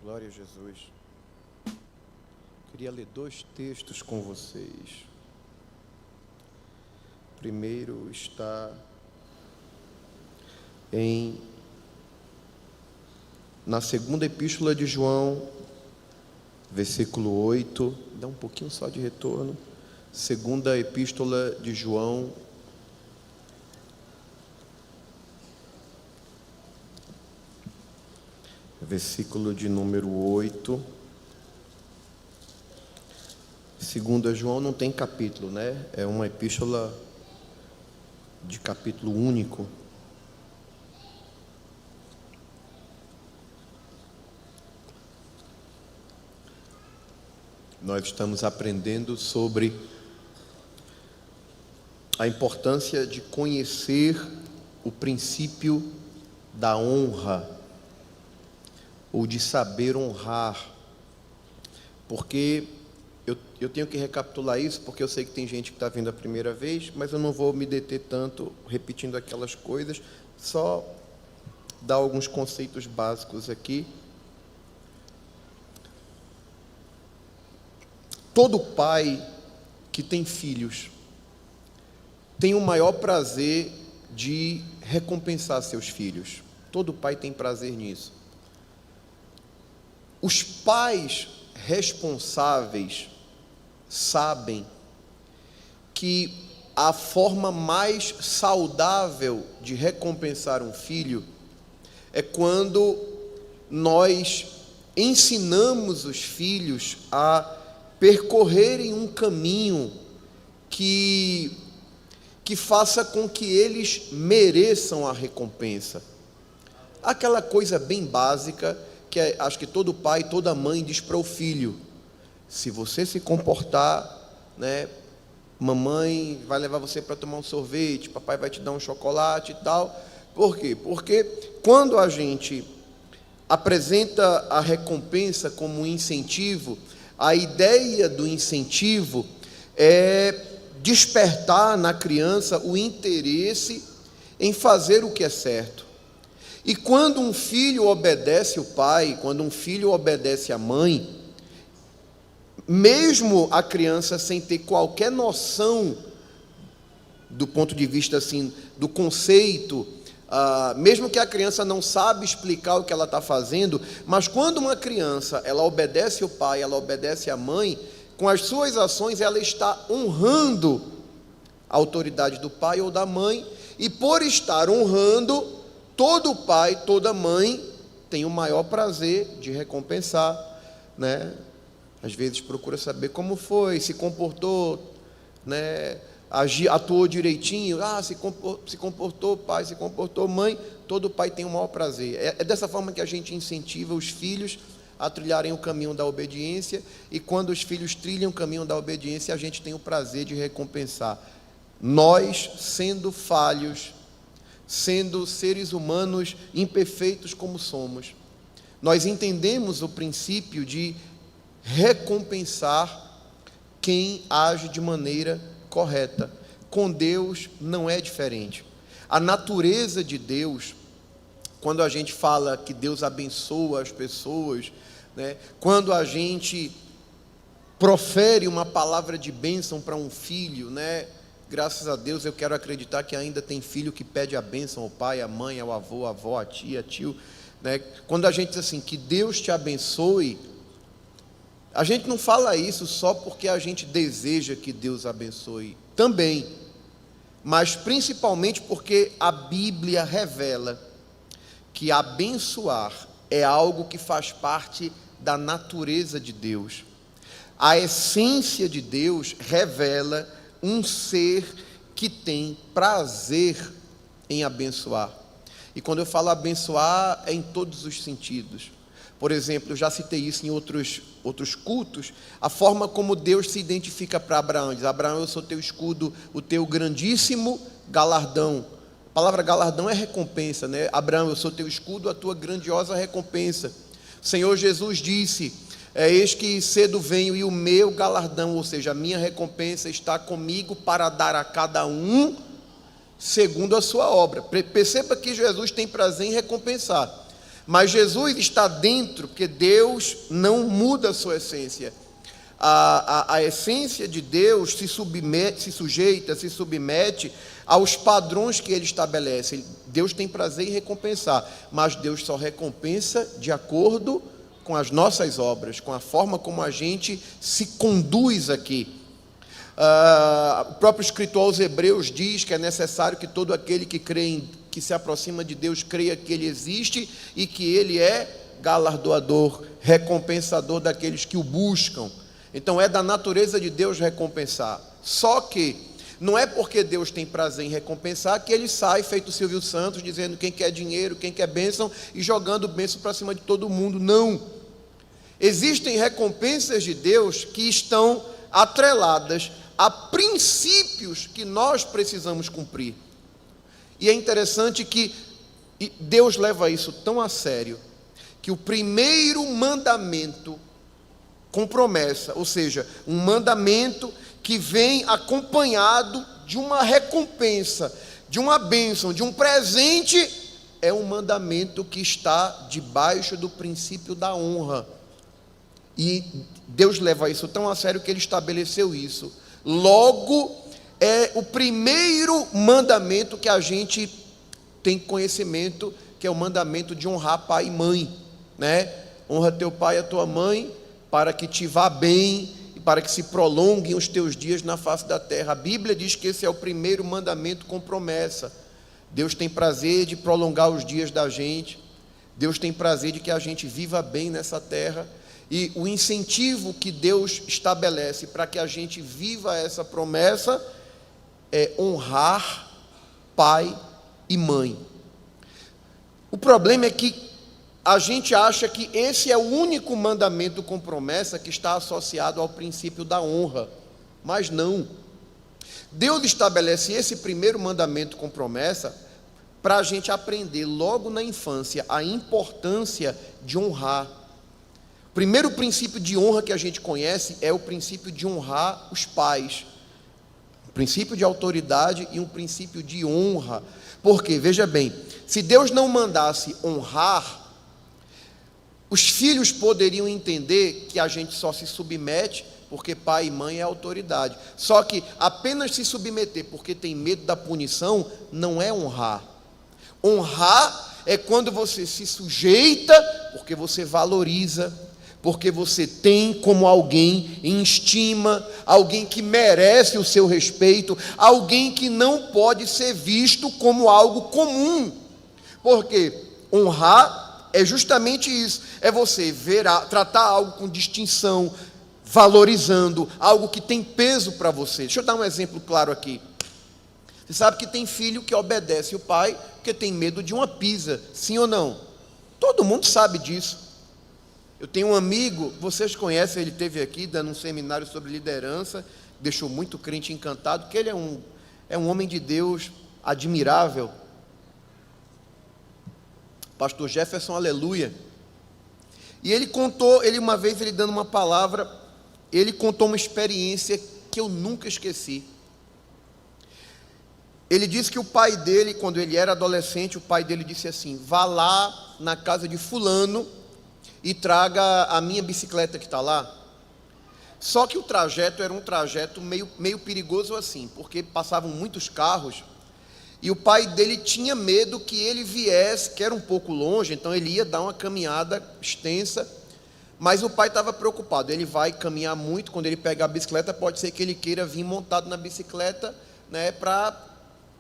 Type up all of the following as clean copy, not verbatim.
Glória a Jesus. Queria ler dois textos com vocês. O primeiro está na segunda epístola de João, versículo 8. Dá um pouquinho só de retorno. Segunda epístola de João, versículo de número 8. Segunda João não tem capítulo, né? É uma epístola de capítulo único. Nós estamos aprendendo sobre a importância de conhecer o princípio da honra, ou de saber honrar, porque eu tenho que recapitular isso, porque eu sei que tem gente que está vindo a primeira vez, mas eu não vou me deter tanto repetindo aquelas coisas, só dar alguns conceitos básicos aqui. Todo pai que tem filhos tem o maior prazer de recompensar seus filhos. Todo pai tem prazer nisso. Os pais responsáveis sabem que a forma mais saudável de recompensar um filho é quando nós ensinamos os filhos a percorrerem um caminho que faça com que eles mereçam a recompensa. Aquela coisa bem básica que acho que todo pai, toda mãe diz para o filho: se você se comportar, né, mamãe vai levar você para tomar um sorvete, papai vai te dar um chocolate e tal. Por quê? Porque quando a gente apresenta a recompensa como um incentivo, a ideia do incentivo é despertar na criança o interesse em fazer o que é certo. E quando um filho obedece o pai, quando um filho obedece a mãe, mesmo a criança sem ter qualquer noção do ponto de vista assim, do conceito, mesmo que a criança não sabe explicar o que ela está fazendo, mas quando uma criança ela obedece o pai, ela obedece a mãe, com as suas ações ela está honrando a autoridade do pai ou da mãe, e por estar honrando, todo pai, toda mãe tem o maior prazer de recompensar, né? Às vezes procura saber como foi, se comportou, né? Atuou direitinho, se comportou pai, se comportou mãe, todo pai tem o maior prazer. É dessa forma que a gente incentiva os filhos a trilharem o caminho da obediência, e quando os filhos trilham o caminho da obediência, a gente tem o prazer de recompensar. Nós, sendo falhos, sendo seres humanos imperfeitos como somos, nós entendemos o princípio de recompensar quem age de maneira correta. Com Deus não é diferente. A natureza de Deus, quando a gente fala que Deus abençoa as pessoas, né, quando a gente profere uma palavra de bênção para um filho, né, graças a Deus eu quero acreditar que ainda tem filho que pede a bênção ao pai, à mãe, ao avô, à avó, à tia, tio, né? Quando a gente diz assim, que Deus te abençoe, a gente não fala isso só porque a gente deseja que Deus abençoe também, mas principalmente porque a Bíblia revela que abençoar é algo que faz parte da natureza de Deus. A essência de Deus revela um ser que tem prazer em abençoar. E quando eu falo abençoar, é em todos os sentidos. Por exemplo, eu já citei isso em outros cultos, a forma como Deus se identifica para Abraão. Diz: Abraão, eu sou teu escudo, o teu grandíssimo galardão. A palavra galardão é recompensa, né? Abraão, eu sou teu escudo, a tua grandiosa recompensa. O Senhor Jesus disse: eis que cedo venho e o meu galardão, ou seja, a minha recompensa está comigo para dar a cada um segundo a sua obra. Perceba que Jesus tem prazer em recompensar. Mas Jesus está dentro, porque Deus não muda a sua essência. A essência de Deus se submete aos padrões que Ele estabelece. Deus tem prazer em recompensar, mas Deus só recompensa de acordo com as nossas obras, com a forma como a gente se conduz aqui. O próprio escritor aos Hebreus diz que é necessário que todo aquele que que se aproxima de Deus creia que Ele existe e que Ele é galardoador, recompensador daqueles que o buscam. Então é da natureza de Deus recompensar. Só que não é porque Deus tem prazer em recompensar que Ele sai feito Silvio Santos, dizendo quem quer dinheiro, quem quer bênção e jogando bênção para cima de todo mundo. Não. Existem recompensas de Deus que estão atreladas a princípios que nós precisamos cumprir. E é interessante que Deus leva isso tão a sério, que o primeiro mandamento com promessa, ou seja, um mandamento que vem acompanhado de uma recompensa, de uma bênção, de um presente, é um mandamento que está debaixo do princípio da honra. E Deus leva isso tão a sério que Ele estabeleceu isso. Logo, é o primeiro mandamento que a gente tem conhecimento, que é o mandamento de honrar pai e mãe, né? Honra teu pai e a tua mãe, para que te vá bem e para que se prolonguem os teus dias na face da terra. A Bíblia diz que esse é o primeiro mandamento com promessa. Deus tem prazer de prolongar os dias da gente. Deus tem prazer de que a gente viva bem nessa terra. E o incentivo que Deus estabelece para que a gente viva essa promessa é honrar pai e mãe. O problema é que a gente acha que esse é o único mandamento com promessa que está associado ao princípio da honra, mas não. Deus estabelece esse primeiro mandamento com promessa para a gente aprender logo na infância a importância de honrar. O primeiro princípio de honra que a gente conhece é o princípio de honrar os pais. Um princípio de autoridade e um princípio de honra. Porque, veja bem, se Deus não mandasse honrar, os filhos poderiam entender que a gente só se submete porque pai e mãe é autoridade. Só que apenas se submeter porque tem medo da punição não é honrar. Honrar é quando você se sujeita porque você valoriza, porque você tem como alguém em estima, alguém que merece o seu respeito, alguém que não pode ser visto como algo comum. Porque honrar é justamente isso, é você tratar algo com distinção, valorizando, algo que tem peso para você. Deixa eu dar um exemplo claro aqui. Você sabe que tem filho que obedece o pai porque tem medo de uma pisa, sim ou não? Todo mundo sabe disso. Eu tenho um amigo, vocês conhecem, ele esteve aqui dando um seminário sobre liderança, deixou muito crente encantado, porque ele é um homem de Deus admirável. Pastor Jefferson, aleluia. E ele uma vez ele dando uma palavra, ele contou uma experiência que eu nunca esqueci. Ele disse que o pai dele, quando ele era adolescente, o pai dele disse assim: vá lá na casa de fulano e traga a minha bicicleta que está lá. Só que o trajeto era um trajeto meio perigoso assim, porque passavam muitos carros, e o pai dele tinha medo que ele viesse, que era um pouco longe, então ele ia dar uma caminhada extensa, mas o pai estava preocupado, ele vai caminhar muito, quando ele pegar a bicicleta, pode ser que ele queira vir montado na bicicleta, né, para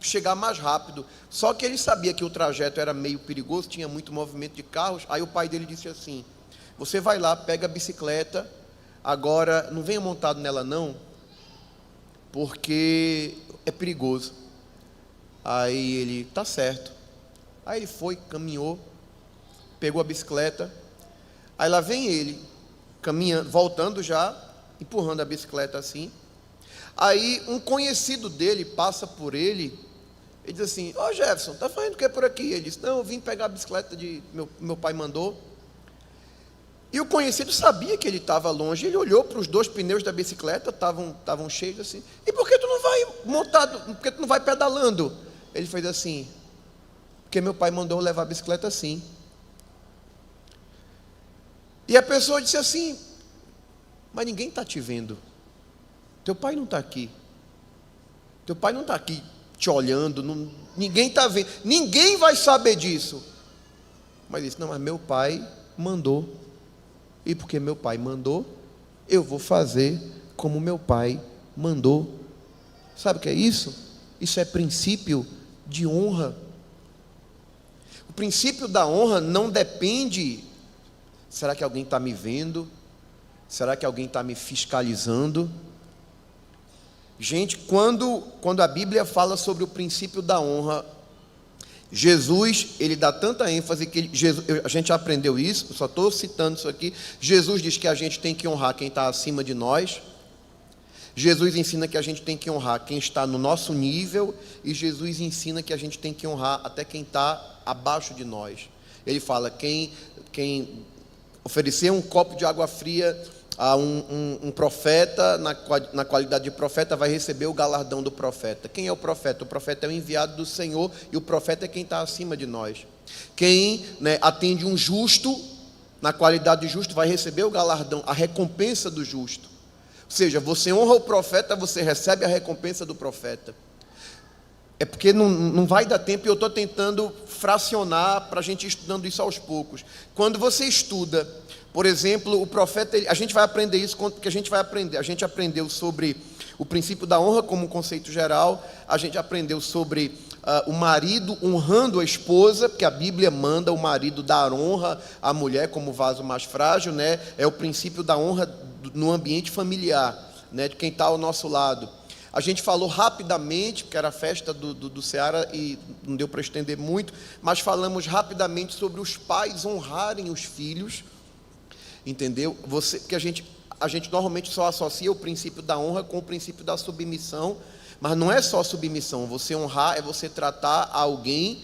chegar mais rápido. Só que ele sabia que o trajeto era meio perigoso, tinha muito movimento de carros. Aí o pai dele disse assim: você vai lá, pega a bicicleta, agora não venha montado nela não, porque é perigoso. Aí ele, tá certo. Aí ele foi, caminhou, pegou a bicicleta. Aí lá vem ele, caminhando, voltando já, empurrando a bicicleta assim. Aí um conhecido dele passa por ele, ele diz assim: ó, Jefferson, tá fazendo o que por aqui? Ele disse: não, eu vim pegar a bicicleta de meu pai mandou. E o conhecido sabia que ele estava longe, ele olhou para os dois pneus da bicicleta, estavam cheios assim. E por que tu não vai montado, por que tu não vai pedalando? Ele fez assim: porque meu pai mandou levar a bicicleta assim. E a pessoa disse assim: mas ninguém está te vendo. Teu pai não está aqui. Teu pai não está aqui te olhando. Ninguém está vendo. Ninguém vai saber disso. Mas disse: não, mas meu pai mandou. E porque meu pai mandou, eu vou fazer como meu pai mandou. Sabe o que é isso? Isso é princípio de honra. O princípio da honra não depende: será que alguém está me vendo? Será que alguém está me fiscalizando? Gente, quando a Bíblia fala sobre o princípio da honra, Jesus, ele dá tanta ênfase que a gente aprendeu isso, eu só estou citando isso aqui. Jesus diz que a gente tem que honrar quem está acima de nós. Jesus ensina que a gente tem que honrar quem está no nosso nível, e Jesus ensina que a gente tem que honrar até quem está abaixo de nós. Ele fala: quem oferecer um copo de água fria a um profeta, na qualidade de profeta, vai receber o galardão do profeta. Quem é o profeta? O profeta é o enviado do Senhor, e o profeta é quem está acima de nós. Quem atende um justo, na qualidade de justo, vai receber o galardão, a recompensa do justo. Ou seja, você honra o profeta, você recebe a recompensa do profeta. É porque não vai dar tempo, e eu estou tentando fracionar para a gente ir estudando isso aos poucos. Quando você estuda, por exemplo, o profeta, a gente vai aprender isso, porque a gente aprendeu sobre o princípio da honra como um conceito geral, a gente aprendeu sobre o marido honrando a esposa, porque a Bíblia manda o marido dar honra à mulher como vaso mais frágil, né? É o princípio da honra no ambiente familiar, né? De quem está ao nosso lado. A gente falou rapidamente, porque era a festa do Ceará e não deu para estender muito, mas falamos rapidamente sobre os pais honrarem os filhos, entendeu? Porque a gente normalmente só associa o princípio da honra com o princípio da submissão, mas não é só submissão. Você honrar é você tratar alguém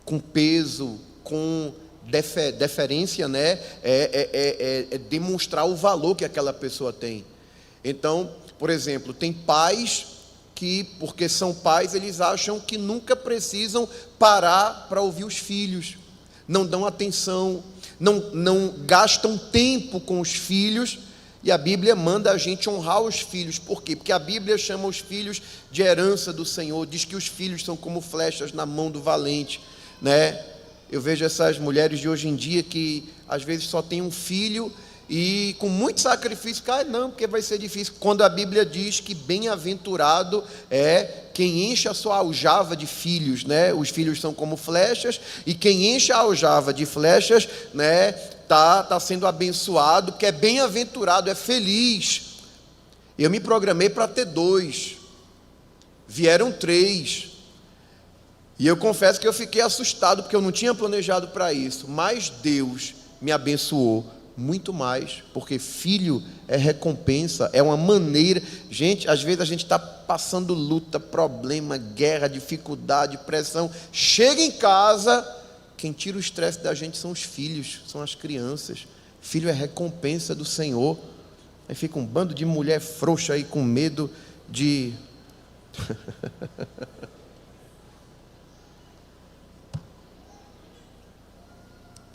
com peso, com deferência, né? É demonstrar o valor que aquela pessoa tem. Então, por exemplo, tem pais que, porque são pais, eles acham que nunca precisam parar para ouvir os filhos, não dão atenção, não gastam tempo com os filhos, e a Bíblia manda a gente honrar os filhos. Por quê? Porque a Bíblia chama os filhos de herança do Senhor, diz que os filhos são como flechas na mão do valente, né? Eu vejo essas mulheres de hoje em dia que às vezes só tem um filho e com muito sacrifício, não, porque vai ser difícil, quando a Bíblia diz que bem-aventurado é quem enche a sua aljava de filhos, né? Os filhos são como flechas, e quem enche a aljava de flechas, né, tá sendo abençoado, porque é bem-aventurado, é feliz. Eu me programei para ter 2, vieram 3, e eu confesso que eu fiquei assustado, porque eu não tinha planejado para isso, mas Deus me abençoou muito mais, porque filho é recompensa, é uma maneira. Gente, às vezes a gente está passando luta, problema, guerra, dificuldade, pressão, chega em casa, quem tira o estresse da gente são os filhos, são as crianças. Filho é recompensa do Senhor. Aí fica um bando de mulher frouxa aí com medo de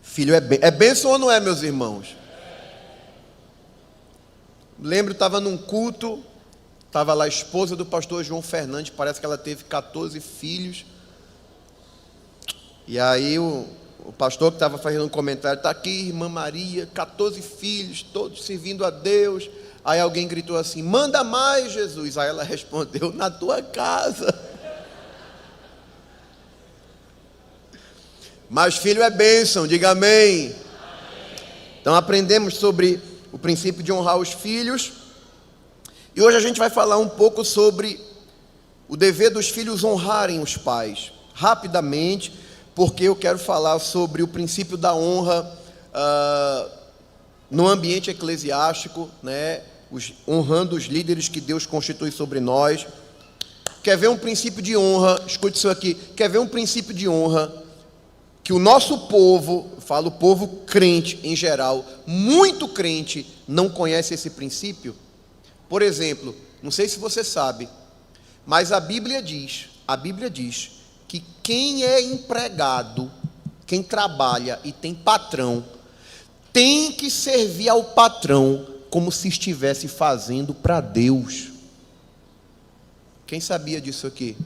filho é bênção ou não é, meus irmãos? Lembro, estava num culto, estava lá a esposa do pastor João Fernandes, parece que ela teve 14 filhos, e aí o pastor que estava fazendo um comentário: está aqui irmã Maria, 14 filhos, todos servindo a Deus. Aí alguém gritou assim: manda mais, Jesus. Aí ela respondeu: na tua casa. Mas filho é bênção, diga amém. Amém. Então aprendemos sobre o princípio de honrar os filhos, e hoje a gente vai falar um pouco sobre o dever dos filhos honrarem os pais, rapidamente, porque eu quero falar sobre o princípio da honra no ambiente eclesiástico, né? Honrando os líderes que Deus constitui sobre nós. Quer ver um princípio de honra? Escute isso aqui. Quer ver um princípio de honra que o nosso povo, eu falo o povo crente em geral, muito crente, não conhece esse princípio? Por exemplo, não sei se você sabe, mas a Bíblia diz que quem é empregado, quem trabalha e tem patrão, tem que servir ao patrão como se estivesse fazendo para Deus. Quem sabia disso aqui?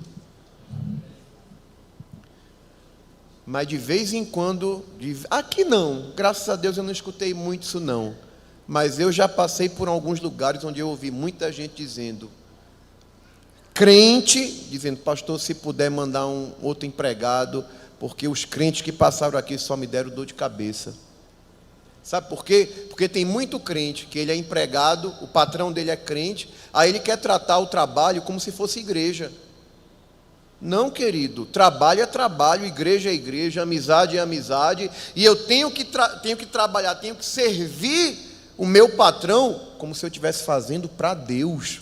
Mas de vez em quando, aqui não, graças a Deus eu não escutei muito isso não, mas eu já passei por alguns lugares onde eu ouvi muita gente dizendo, crente, dizendo, pastor, se puder mandar um outro empregado, porque os crentes que passaram aqui só me deram dor de cabeça. Sabe por quê? Porque tem muito crente que ele é empregado, o patrão dele é crente, aí ele quer tratar o trabalho como se fosse igreja. Não, querido, trabalho é trabalho, igreja é igreja, amizade é amizade, e eu tenho que trabalhar, tenho que servir o meu patrão como se eu estivesse fazendo para Deus.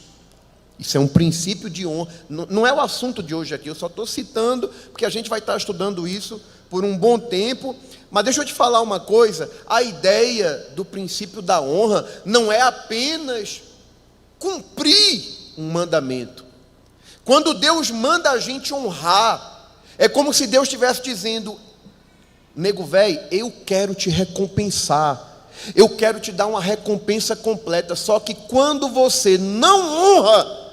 Isso é um princípio de honra, não é o assunto de hoje aqui, eu só estou citando, porque a gente vai estar estudando isso por um bom tempo, mas deixa eu te falar uma coisa, a ideia do princípio da honra não é apenas cumprir um mandamento. Quando Deus manda a gente honrar, é como se Deus estivesse dizendo, nego velho, eu quero te recompensar, eu quero te dar uma recompensa completa, só que quando você não honra,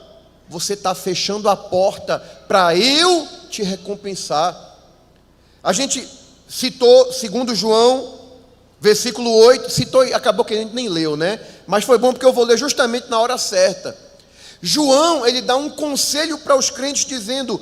você está fechando a porta para eu te recompensar. A gente citou, segundo João, versículo 8, citou, acabou que a gente nem leu, né? Mas foi bom porque eu vou ler justamente na hora certa. João, ele dá um conselho para os crentes dizendo,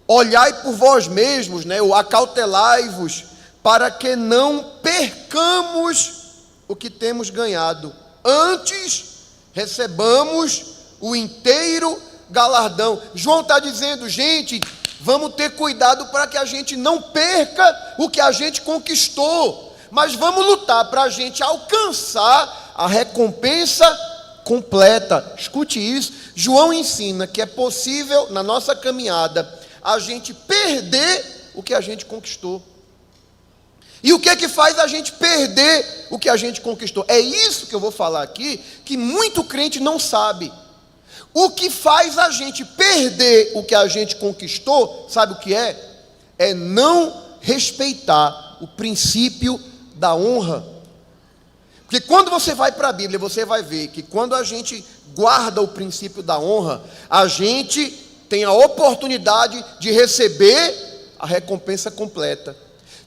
olhai por vós mesmos, né? Ou acautelai-vos, para que não percamos o que temos ganhado. Antes, recebamos o inteiro galardão. João está dizendo, gente, vamos ter cuidado para que a gente não perca o que a gente conquistou, mas vamos lutar para a gente alcançar a recompensa completa. Escute isso, João ensina que é possível na nossa caminhada a gente perder o que a gente conquistou. E o que é que faz a gente perder o que a gente conquistou? É isso que eu vou falar aqui, que muito crente não sabe. O que faz a gente perder o que a gente conquistou, sabe o que é? É não respeitar o princípio da honra. Porque quando você vai para a Bíblia, você vai ver que quando a gente guarda o princípio da honra, a gente tem a oportunidade de receber a recompensa completa.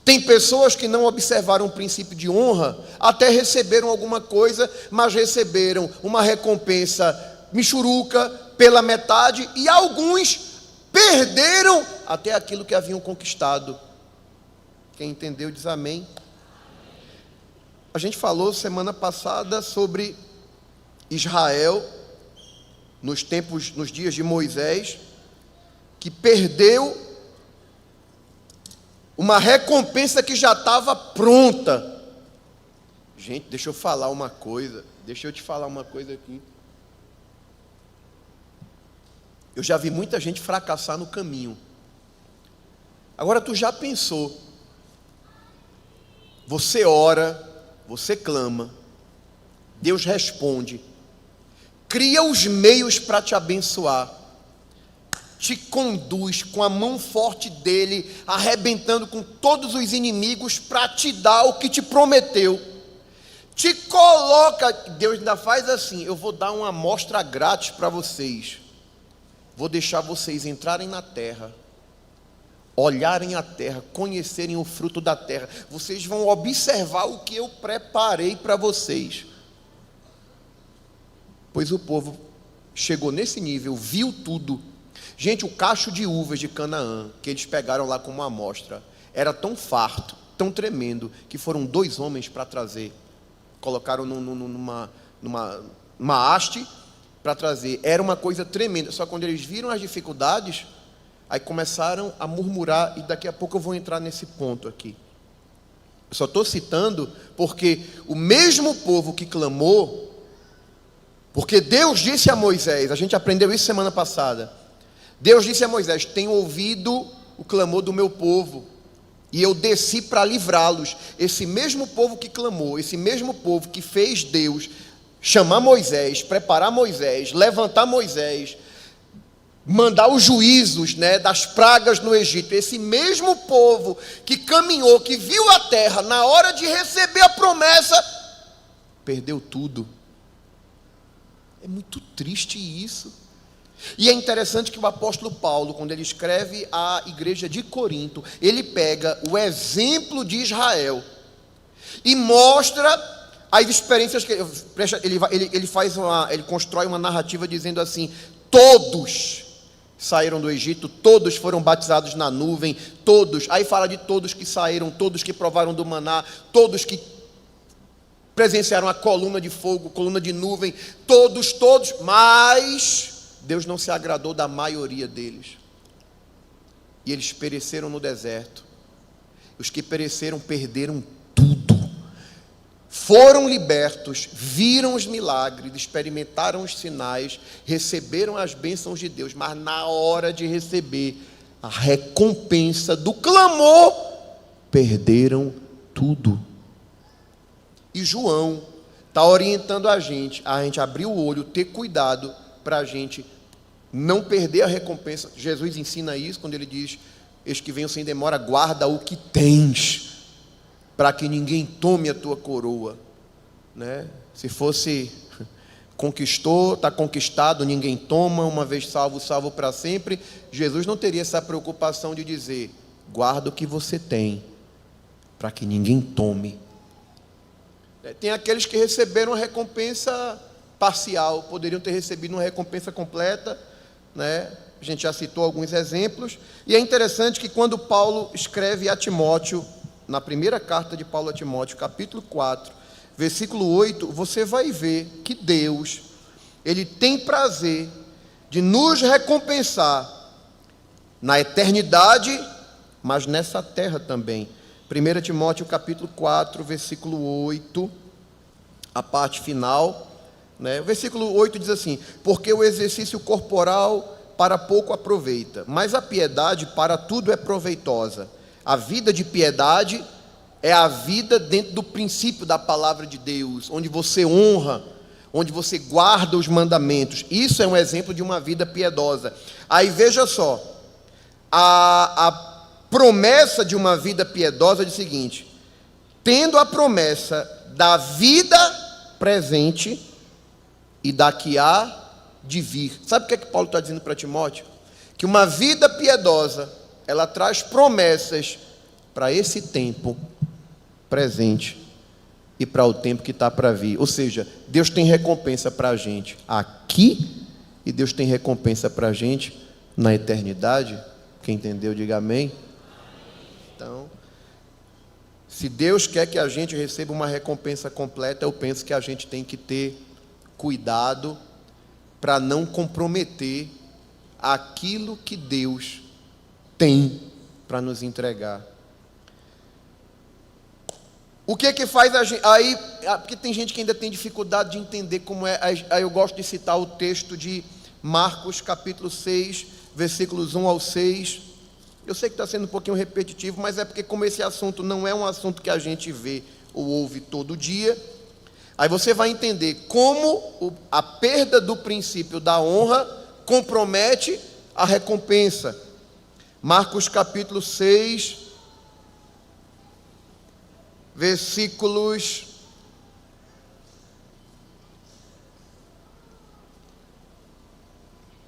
Tem pessoas que não observaram o princípio de honra, até receberam alguma coisa, mas receberam uma recompensa michuruca pela metade, e alguns perderam até aquilo que haviam conquistado. Quem entendeu diz amém. A gente falou semana passada sobre Israel nos dias de Moisés, que perdeu uma recompensa que já estava pronta. Gente, deixa eu falar uma coisa, deixa eu te falar uma coisa aqui. Eu já vi muita gente fracassar no caminho. Agora tu já pensou, você ora, você clama, Deus responde, cria os meios para te abençoar, te conduz com a mão forte dele, arrebentando com todos os inimigos para te dar o que te prometeu, te coloca, Deus ainda faz assim, eu vou dar uma amostra grátis para vocês, vou deixar vocês entrarem na terra, olharem a terra, conhecerem o fruto da terra, vocês vão observar o que eu preparei para vocês. Pois o povo chegou nesse nível, viu tudo. Gente, o cacho de uvas de Canaã, que eles pegaram lá como amostra, era tão farto, tão tremendo, que foram 2 homens para trazer. Colocaram numa haste para trazer. Era uma coisa tremenda. Só quando eles viram as dificuldades, aí começaram a murmurar, e daqui a pouco eu vou entrar nesse ponto aqui. Eu só estou citando porque o mesmo povo que clamou, porque Deus disse a Moisés, a gente aprendeu isso semana passada, Deus disse a Moisés, tenho ouvido o clamor do meu povo, e eu desci para livrá-los. Esse mesmo povo que clamou, esse mesmo povo que fez Deus chamar Moisés, preparar Moisés, levantar Moisés, mandar os juízos, né, das pragas no Egito, esse mesmo povo que caminhou, que viu a terra, na hora de receber a promessa, perdeu tudo. É muito triste isso. E é interessante que o apóstolo Paulo, quando ele escreve à igreja de Corinto, ele pega o exemplo de Israel e mostra as experiências que ele constrói uma narrativa dizendo assim: todos saíram do Egito, todos foram batizados na nuvem, todos, aí fala de todos que saíram, todos que provaram do maná, todos que presenciaram a coluna de fogo, coluna de nuvem, todos, mas Deus não se agradou da maioria deles, e eles pereceram no deserto. Os que pereceram perderam tudo, foram libertos, viram os milagres, experimentaram os sinais, receberam as bênçãos de Deus, mas na hora de receber a recompensa do clamor, perderam tudo. E João está orientando a gente abrir o olho, ter cuidado para a gente não perder a recompensa. Jesus ensina isso quando ele diz: eis que venho sem demora, guarda o que tens, para que ninguém tome a tua coroa, né? Se fosse conquistou, está conquistado, ninguém toma, uma vez salvo, salvo para sempre. Jesus não teria essa preocupação de dizer: guarda o que você tem, para que ninguém tome. Tem aqueles que receberam a recompensa parcial, poderiam ter recebido uma recompensa completa, né? A gente já citou alguns exemplos, e é interessante que quando Paulo escreve a Timóteo, na primeira carta de Paulo a Timóteo, capítulo 4, versículo 8, você vai ver que Deus, Ele tem prazer de nos recompensar na eternidade, mas nessa terra também. 1 Timóteo capítulo 4, versículo 8, a parte final, né? O versículo 8 diz assim: porque o exercício corporal para pouco aproveita, mas a piedade para tudo é proveitosa. A vida de piedade é a vida dentro do princípio da palavra de Deus, onde você honra, onde você guarda os mandamentos. Isso é um exemplo de uma vida piedosa. Aí veja só, a promessa de uma vida piedosa é o seguinte: tendo a promessa da vida presente e da que há de vir. Sabe o que é que Paulo está dizendo para Timóteo? Que uma vida piedosa, ela traz promessas para esse tempo presente e para o tempo que está para vir. Ou seja, Deus tem recompensa para a gente aqui e Deus tem recompensa para a gente na eternidade. Quem entendeu, diga amém. Então, se Deus quer que a gente receba uma recompensa completa, eu penso que a gente tem que ter cuidado para não comprometer aquilo que Deus tem para nos entregar. O que é que faz a gente... Aí, porque tem gente que ainda tem dificuldade de entender como é. Aí eu gosto de citar o texto de Marcos capítulo 6, versículos 1 ao 6. Eu sei que está sendo um pouquinho repetitivo, mas é porque como esse assunto não é um assunto que a gente vê ou ouve todo dia, aí você vai entender como a perda do princípio da honra compromete a recompensa. Marcos capítulo 6, versículos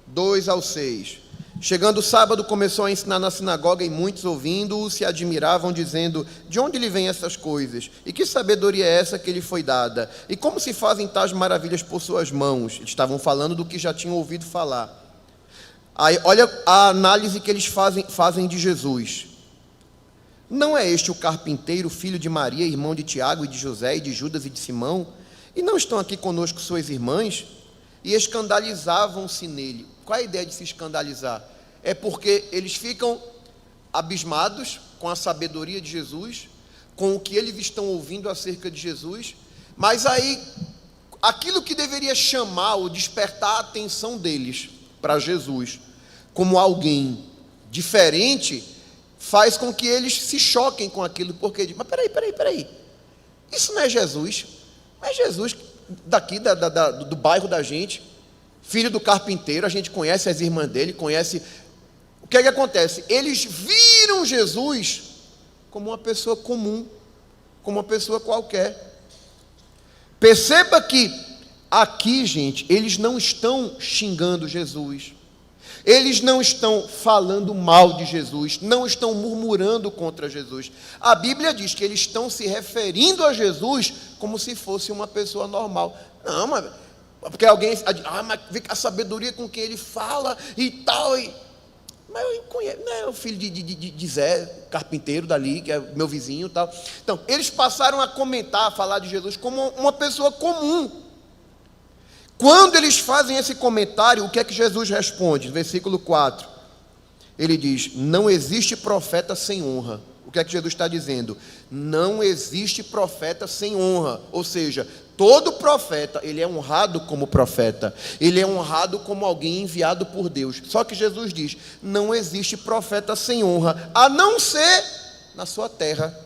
2 ao 6. Chegando o sábado, começou a ensinar na sinagoga, e muitos, ouvindo-o, se admiravam, dizendo: de onde lhe vêm essas coisas? E que sabedoria é essa que lhe foi dada? E como se fazem tais maravilhas por suas mãos? Eles estavam falando do que já tinham ouvido falar. Aí, olha a análise que eles fazem de Jesus. Não é este o carpinteiro, filho de Maria, irmão de Tiago e de José e de Judas e de Simão? E não estão aqui conosco suas irmãs? E escandalizavam-se nele. Qual é a ideia de se escandalizar? É porque eles ficam abismados com a sabedoria de Jesus, com o que eles estão ouvindo acerca de Jesus, mas aí, aquilo que deveria chamar ou despertar a atenção deles para Jesus, como alguém diferente, faz com que eles se choquem com aquilo, porque dizem: mas peraí, isso não é Jesus? Não é Jesus daqui do bairro da gente, filho do carpinteiro, a gente conhece as irmãs dele, conhece. O que é que acontece? Eles viram Jesus como uma pessoa comum, como uma pessoa qualquer. Perceba que aqui, gente, eles não estão xingando Jesus. Eles não estão falando mal de Jesus, não estão murmurando contra Jesus. A Bíblia diz que eles estão se referindo a Jesus como se fosse uma pessoa normal. Não, mas porque alguém diz, mas vê a sabedoria com que ele fala e tal. Mas eu conheço, não é o filho de Zé, carpinteiro dali, que é meu vizinho e tal. Então, eles passaram a comentar, a falar de Jesus como uma pessoa comum. Quando eles fazem esse comentário, o que é que Jesus responde? Versículo 4, ele diz, não existe profeta sem honra. O que é que Jesus está dizendo? Não existe profeta sem honra, ou seja, todo profeta, ele é honrado como profeta, ele é honrado como alguém enviado por Deus. Só que Jesus diz, não existe profeta sem honra, a não ser na sua terra,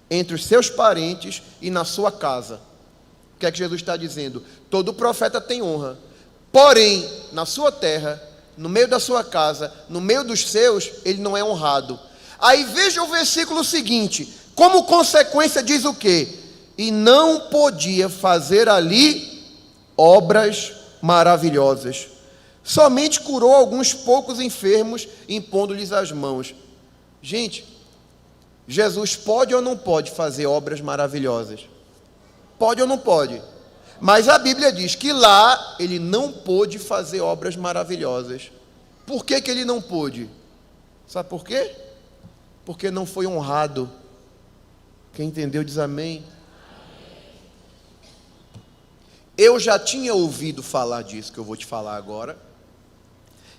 entre os seus parentes e na sua casa. O que é que Jesus está dizendo? Todo profeta tem honra, porém, na sua terra, no meio da sua casa, no meio dos seus, ele não é honrado. Aí veja o versículo seguinte, como consequência diz o quê? E não podia fazer ali obras maravilhosas. Somente curou alguns poucos enfermos, impondo-lhes as mãos. Gente, Jesus pode ou não pode fazer obras maravilhosas? Pode ou não pode? Mas a Bíblia diz que lá ele não pôde fazer obras maravilhosas. Por que ele não pôde? Sabe por quê? Porque não foi honrado. Quem entendeu diz amém. Eu já tinha ouvido falar disso que eu vou te falar agora.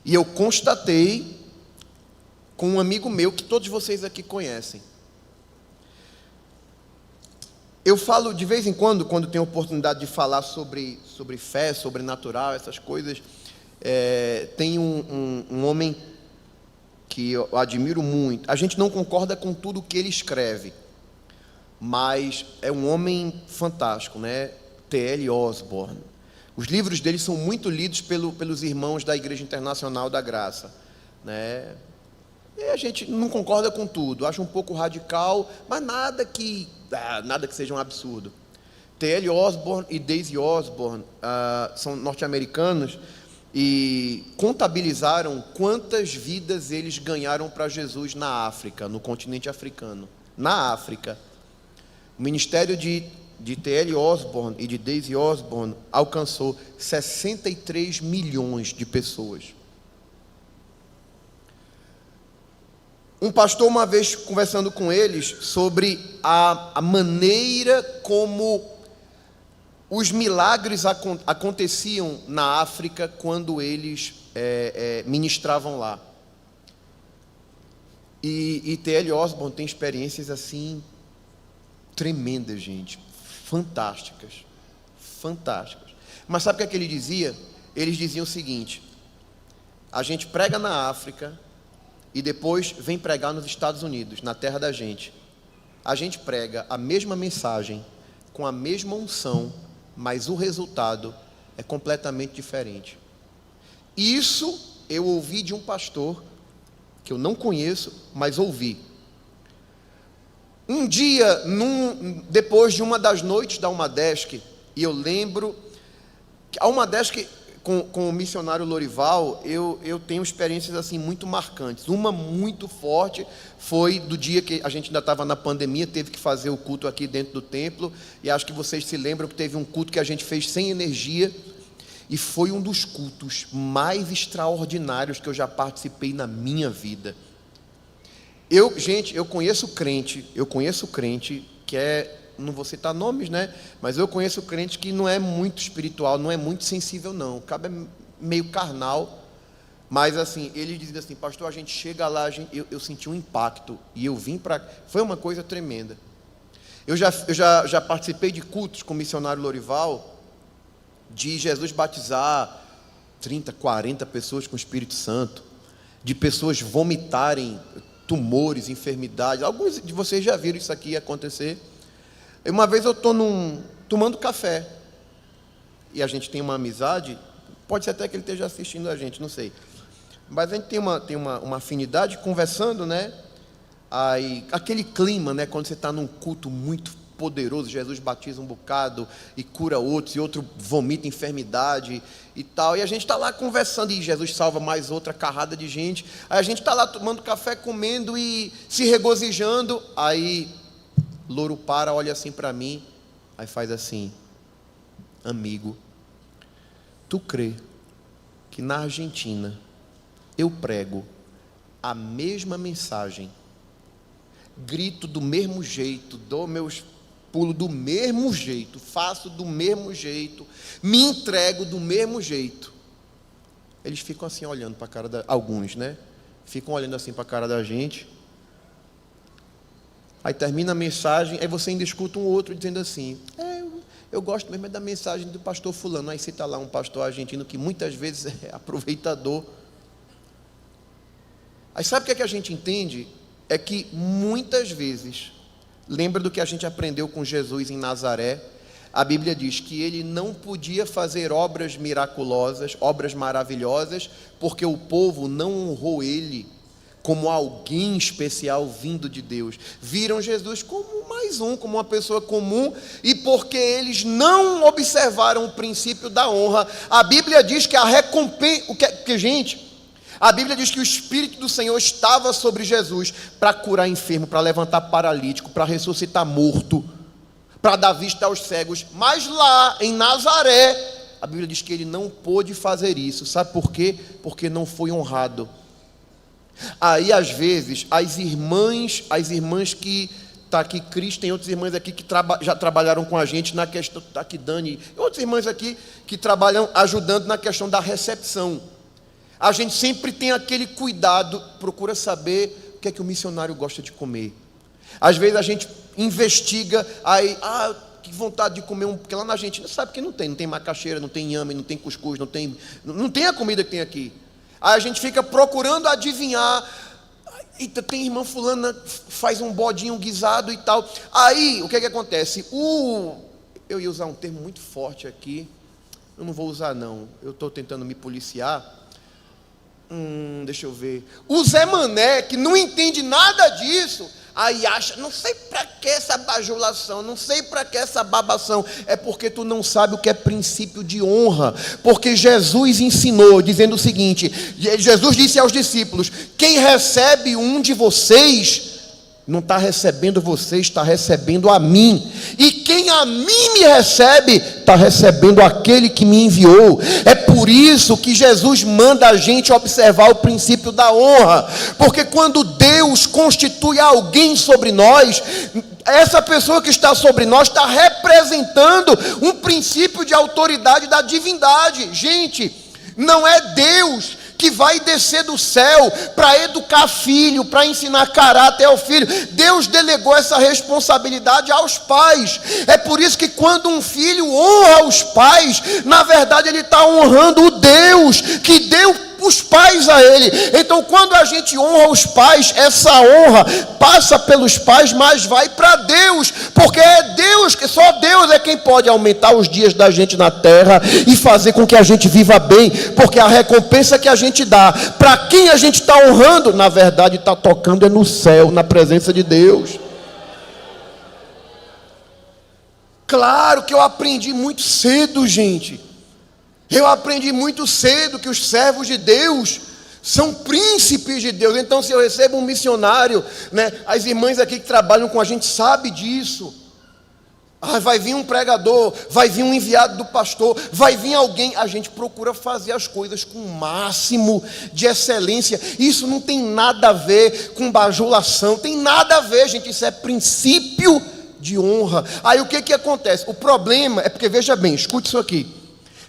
E eu constatei com um amigo meu que todos vocês aqui conhecem. Eu falo de vez em quando tenho oportunidade de falar sobre fé, sobrenatural, essas coisas. Tem um homem que eu admiro muito. A gente não concorda com tudo que ele escreve, mas é um homem fantástico, né? T.L. Osborne. Os livros dele são muito lidos pelos irmãos da Igreja Internacional da Graça, né? E a gente não concorda com tudo, acha um pouco radical, mas nada que seja um absurdo. T.L. Osborne e Daisy Osborne são norte-americanos e contabilizaram quantas vidas eles ganharam para Jesus na África, no continente africano. Na África, o ministério de T.L. Osborne e de Daisy Osborne alcançou 63 milhões de pessoas. Um pastor, uma vez conversando com eles sobre a maneira como os milagres aconteciam na África quando eles ministravam lá. E T.L. Osborne tem experiências assim tremendas, gente, fantásticas. Mas sabe o que é que ele dizia? Eles diziam o seguinte: a gente prega na África e depois vem pregar nos Estados Unidos, na terra da gente. A gente prega a mesma mensagem, com a mesma unção, mas o resultado é completamente diferente. Isso eu ouvi de um pastor, que eu não conheço, mas ouvi. Um dia, depois de uma das noites da Almadesk, e eu lembro que a Almadesk, com o missionário Lorival, eu tenho experiências assim muito marcantes. Uma muito forte foi do dia que a gente ainda estava na pandemia, teve que fazer o culto aqui dentro do templo, e acho que vocês se lembram que teve um culto que a gente fez sem energia, e foi um dos cultos mais extraordinários que eu já participei na minha vida. Gente, eu conheço crente que não vou citar nomes, né? Mas eu conheço crente que não é muito espiritual, não é muito sensível, não. O cara é meio carnal, mas assim, ele dizia assim: pastor, a gente chega lá, eu senti um impacto, e eu vim para... Foi uma coisa tremenda. Eu já participei de cultos com o missionário Lorival, de Jesus batizar 30, 40 pessoas com o Espírito Santo, de pessoas vomitarem tumores, enfermidades. Alguns de vocês já viram isso aqui acontecer. Uma vez eu estou tomando café, e a gente tem uma amizade, pode ser até que ele esteja assistindo a gente, não sei, mas a gente tem uma afinidade, conversando, né? Aí, aquele clima, né? Quando você está num culto muito poderoso. Jesus batiza um bocado e cura outros, e outro vomita enfermidade e tal. E a gente está lá conversando, e Jesus salva mais outra carrada de gente. Aí a gente está lá tomando café, comendo e se regozijando. Aí Louro para, olha assim para mim, aí faz assim: amigo, tu crê que na Argentina eu prego a mesma mensagem, grito do mesmo jeito, dou meus pulos do mesmo jeito, faço do mesmo jeito, me entrego do mesmo jeito? Eles ficam assim olhando para a cara da... Alguns, né? Ficam olhando assim para a cara da gente. Aí termina a mensagem, aí você ainda escuta um outro dizendo assim: eu gosto mesmo da mensagem do pastor fulano. Aí cita lá um pastor argentino que muitas vezes é aproveitador. Aí sabe o que a gente entende? É que muitas vezes, lembra do que a gente aprendeu com Jesus em Nazaré? A Bíblia diz que ele não podia fazer obras miraculosas, obras maravilhosas, porque o povo não honrou ele como alguém especial vindo de Deus. Viram Jesus como mais um, como uma pessoa comum, e porque eles não observaram o princípio da honra, a Bíblia diz que a recompensa... gente, a Bíblia diz que o Espírito do Senhor estava sobre Jesus para curar enfermo, para levantar paralítico, para ressuscitar morto, para dar vista aos cegos. Mas lá em Nazaré, a Bíblia diz que ele não pôde fazer isso. Sabe por quê? Porque não foi honrado. Aí às vezes as irmãs que está aqui, Cris, tem outras irmãs aqui que já trabalharam com a gente na questão, está aqui Dani, e outras irmãs aqui que trabalham ajudando na questão da recepção. A gente sempre tem aquele cuidado, procura saber o que é que o missionário gosta de comer. Às vezes a gente investiga, aí, que vontade de comer porque lá na Argentina sabe que não tem macaxeira, não tem inhame, não tem cuscuz, não tem a comida que tem aqui. Aí a gente fica procurando adivinhar. Eita, tem irmã fulana, faz um bodinho guisado e tal. Aí, o que é que acontece? Eu ia usar um termo muito forte aqui, eu não vou usar não, eu estou tentando me policiar. Deixa eu ver. O Zé Mané, que não entende nada disso, aí acha, não sei para que essa bajulação, não sei para que essa babação. É porque tu não sabe o que é princípio de honra. Porque Jesus ensinou, dizendo o seguinte: Jesus disse aos discípulos: quem recebe um de vocês, não está recebendo vocês, está recebendo a mim. E quem a mim me recebe, está recebendo aquele que me enviou. É por isso que Jesus manda a gente observar o princípio da honra. Porque quando Deus constitui alguém sobre nós, essa pessoa que está sobre nós está representando um princípio de autoridade da divindade. Gente, não é Deus que vai descer do céu para educar filho, para ensinar caráter ao filho. Deus delegou essa responsabilidade aos pais. É por isso que quando um filho honra os pais, na verdade ele está honrando o Deus que deu os pais a ele. Então quando a gente honra os pais, essa honra passa pelos pais, mas vai para Deus, porque é Deus, que só Deus é quem pode aumentar os dias da gente na terra e fazer com que a gente viva bem, porque a recompensa que a gente dá para quem a gente está honrando, na verdade está tocando é no céu, na presença de Deus. Claro que eu aprendi muito cedo, gente. Eu aprendi muito cedo que os servos de Deus são príncipes de Deus. Então, se eu recebo um missionário, né, as irmãs aqui que trabalham com a gente sabem disso. Vai vir um pregador, vai vir um enviado do pastor, vai vir alguém. A gente procura fazer as coisas com o máximo de excelência. Isso não tem nada a ver com bajulação, tem nada a ver, gente. Isso é princípio de honra. Aí o que acontece? O problema é porque, veja bem, escute isso aqui.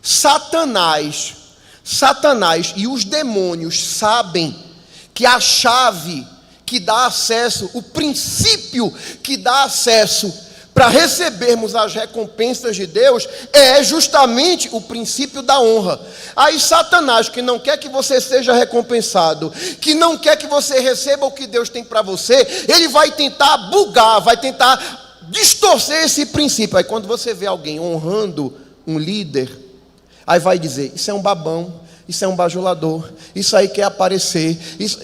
Satanás e os demônios sabem que a chave que dá acesso, o princípio que dá acesso para recebermos as recompensas de Deus é justamente o princípio da honra. Aí Satanás, que não quer que você seja recompensado, que não quer que você receba o que Deus tem para você, ele vai tentar bugar, vai tentar distorcer esse princípio. Aí quando você vê alguém honrando um líder, aí vai dizer, isso é um babão, isso é um bajulador, isso aí quer aparecer. Isso...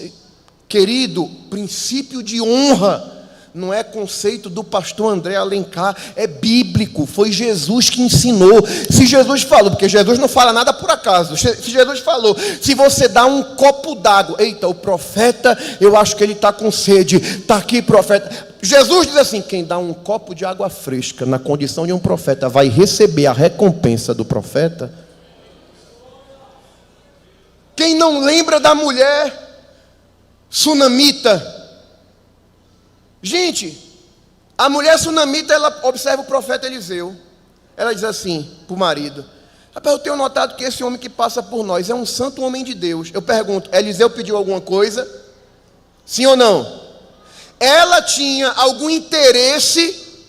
Querido, princípio de honra não é conceito do pastor André Alencar, é bíblico, foi Jesus que ensinou. Se Jesus falou, porque Jesus não fala nada por acaso, se Jesus falou, se você dá um copo d'água, eita, o profeta, eu acho que ele está com sede, está aqui profeta. Jesus diz assim, quem dá um copo de água fresca na condição de um profeta, vai receber a recompensa do profeta. Quem não lembra da mulher sunamita? Gente, a mulher sunamita, ela observa o profeta Eliseu. Ela diz assim para o marido: rapaz, eu tenho notado que esse homem que passa por nós é um santo homem de Deus. Eu pergunto, Eliseu pediu alguma coisa? Sim ou não? Ela tinha algum interesse?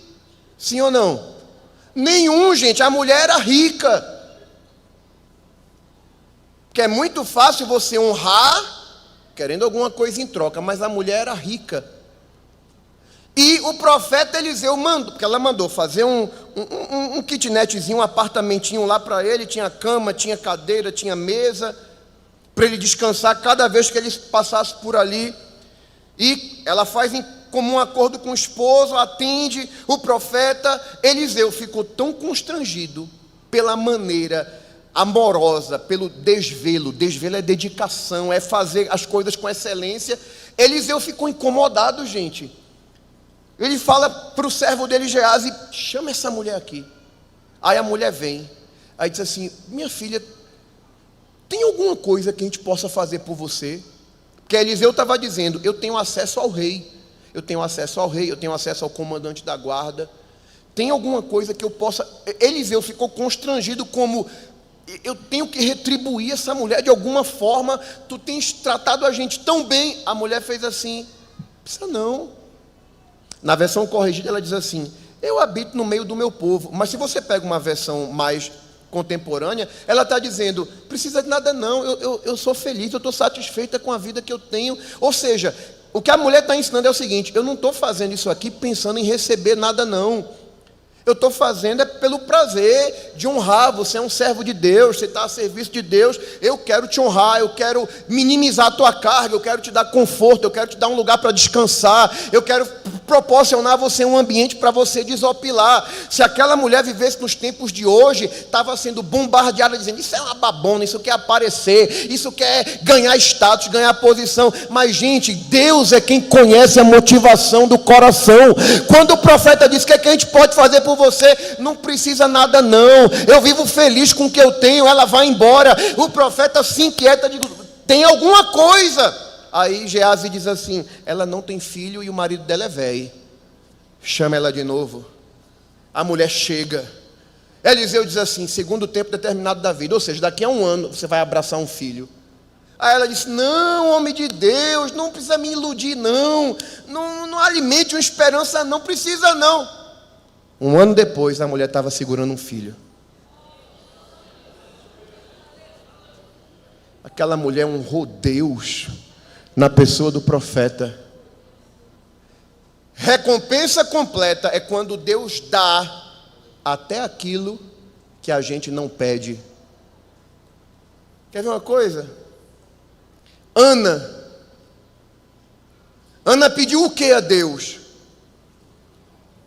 Sim ou não? Nenhum, gente. A mulher era rica. Porque é muito fácil você honrar querendo alguma coisa em troca, mas a mulher era rica. E o profeta Eliseu mandou, porque ela mandou fazer um kitnetzinho, um apartamentinho lá para ele, tinha cama, tinha cadeira, tinha mesa, para ele descansar cada vez que ele passasse por ali. E ela faz em comum acordo com o esposo, atende o profeta. Eliseu ficou tão constrangido pela maneira amorosa, pelo desvelo. Desvelo é dedicação, é fazer as coisas com excelência. Eliseu ficou incomodado, gente. Ele fala para o servo dele, Geazi, chama essa mulher aqui. Aí a mulher vem, aí diz assim, minha filha, tem alguma coisa que a gente possa fazer por você? Porque Eliseu estava dizendo, eu tenho acesso ao rei, eu tenho acesso ao rei, eu tenho acesso ao comandante da guarda, tem alguma coisa que eu possa... Eliseu ficou constrangido como, eu tenho que retribuir essa mulher de alguma forma, tu tens tratado a gente tão bem. A mulher fez assim, não precisa não. Na versão corrigida ela diz assim, eu habito no meio do meu povo. Mas se você pega uma versão mais contemporânea, ela está dizendo, precisa de nada não, eu sou feliz, eu estou satisfeita com a vida que eu tenho. Ou seja, o que a mulher está ensinando é o seguinte, eu não estou fazendo isso aqui pensando em receber nada não. Eu estou fazendo é pelo prazer de honrar. Você é um servo de Deus, você está a serviço de Deus. Eu quero te honrar, eu quero minimizar a tua carga, eu quero te dar conforto, eu quero te dar um lugar para descansar, eu quero proporcionar a você um ambiente para você desopilar. Se aquela mulher vivesse nos tempos de hoje, estava sendo bombardeada dizendo, isso é uma babona, isso quer aparecer, isso quer ganhar status, ganhar posição. Mas gente, Deus é quem conhece a motivação do coração. Quando o profeta diz que é que a gente pode fazer por você, não precisa nada não, eu vivo feliz com o que eu tenho, ela vai embora. O profeta se inquieta, diz, tem alguma coisa? Aí Geazi diz assim, ela não tem filho e o marido dela é velho, chama ela de novo. A mulher chega, Eliseu diz assim, segundo o tempo determinado da vida, ou seja, daqui a 1 ano você vai abraçar um filho. Aí ela disse, não, homem de Deus, não precisa me iludir não alimente uma esperança, não precisa não. 1 ano depois, a mulher estava segurando um filho. Aquela mulher honrou Deus na pessoa do profeta. Recompensa completa é quando Deus dá até aquilo que a gente não pede. Quer ver uma coisa? Ana pediu o que a Deus?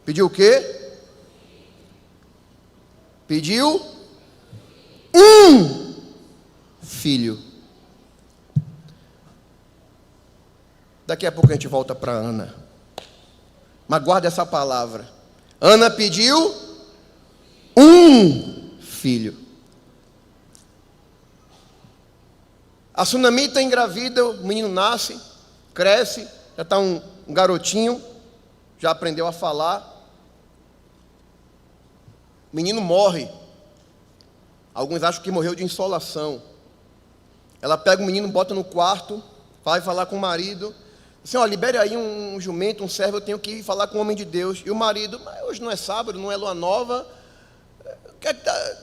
Pediu o quê? Pediu um filho. Daqui a pouco a gente volta para Ana. Mas guarda essa palavra. Ana pediu um filho. A sunamita engravida, o menino nasce, cresce, já está um garotinho, já aprendeu a falar. O menino morre. Alguns acham que morreu de insolação. Ela pega o menino, bota no quarto, vai falar com o marido. Assim, ó, libere aí um jumento, um servo, eu tenho que ir falar com o homem de Deus. E o marido, mas hoje não é sábado, não é lua nova.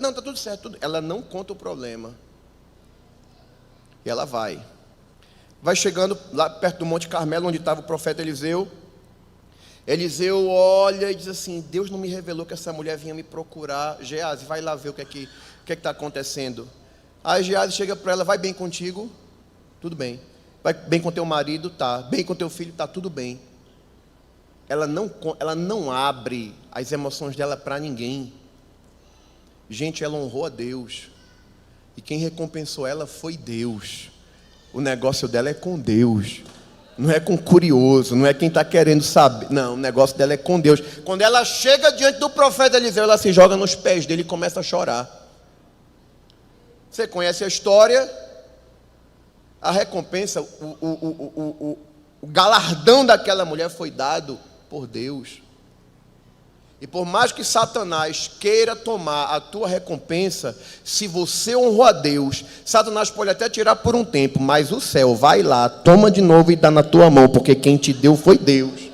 Não, está tudo certo. Tudo. Ela não conta o problema. E ela vai. Vai chegando lá perto do Monte Carmelo, onde estava o profeta Eliseu. Eliseu olha e diz assim, Deus não me revelou que essa mulher vinha me procurar. Geazi, vai lá ver o que é que está acontecendo. Aí Geazi chega para ela, vai bem contigo? Tudo bem. Vai bem com teu marido? Tá. Bem com teu filho? Tá, tudo bem. ela não abre as emoções dela para ninguém. Gente, ela honrou a Deus. E quem recompensou ela foi Deus. O negócio dela é com Deus. Não é com curioso, não é quem está querendo saber. Não, o negócio dela é com Deus. Quando ela chega diante do profeta Eliseu, ela se joga nos pés dele e começa a chorar. Você conhece a história? A recompensa, o galardão daquela mulher foi dado por Deus. E por mais que Satanás queira tomar a tua recompensa, se você honrou a Deus, Satanás pode até tirar por um tempo, mas o céu vai lá, toma de novo e dá na tua mão, porque quem te deu foi Deus.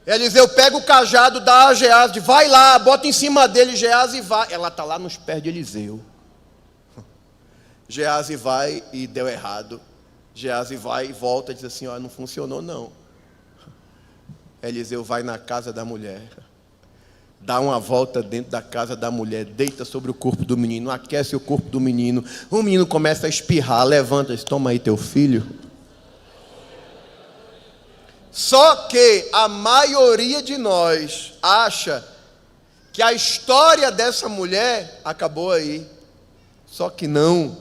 Eliseu pega o cajado, dá a Geazi, vai lá, bota em cima dele, Geazi vai. Ela está lá nos pés de Eliseu. Geazi vai e deu errado. Geazi vai e volta e diz assim, ó, não funcionou não. Eliseu vai na casa da mulher, dá uma volta dentro da casa da mulher, deita sobre o corpo do menino, aquece o corpo do menino, o menino começa a espirrar, levanta e diz, toma aí teu filho. Só que a maioria de nós acha que a história dessa mulher acabou aí. Só que não.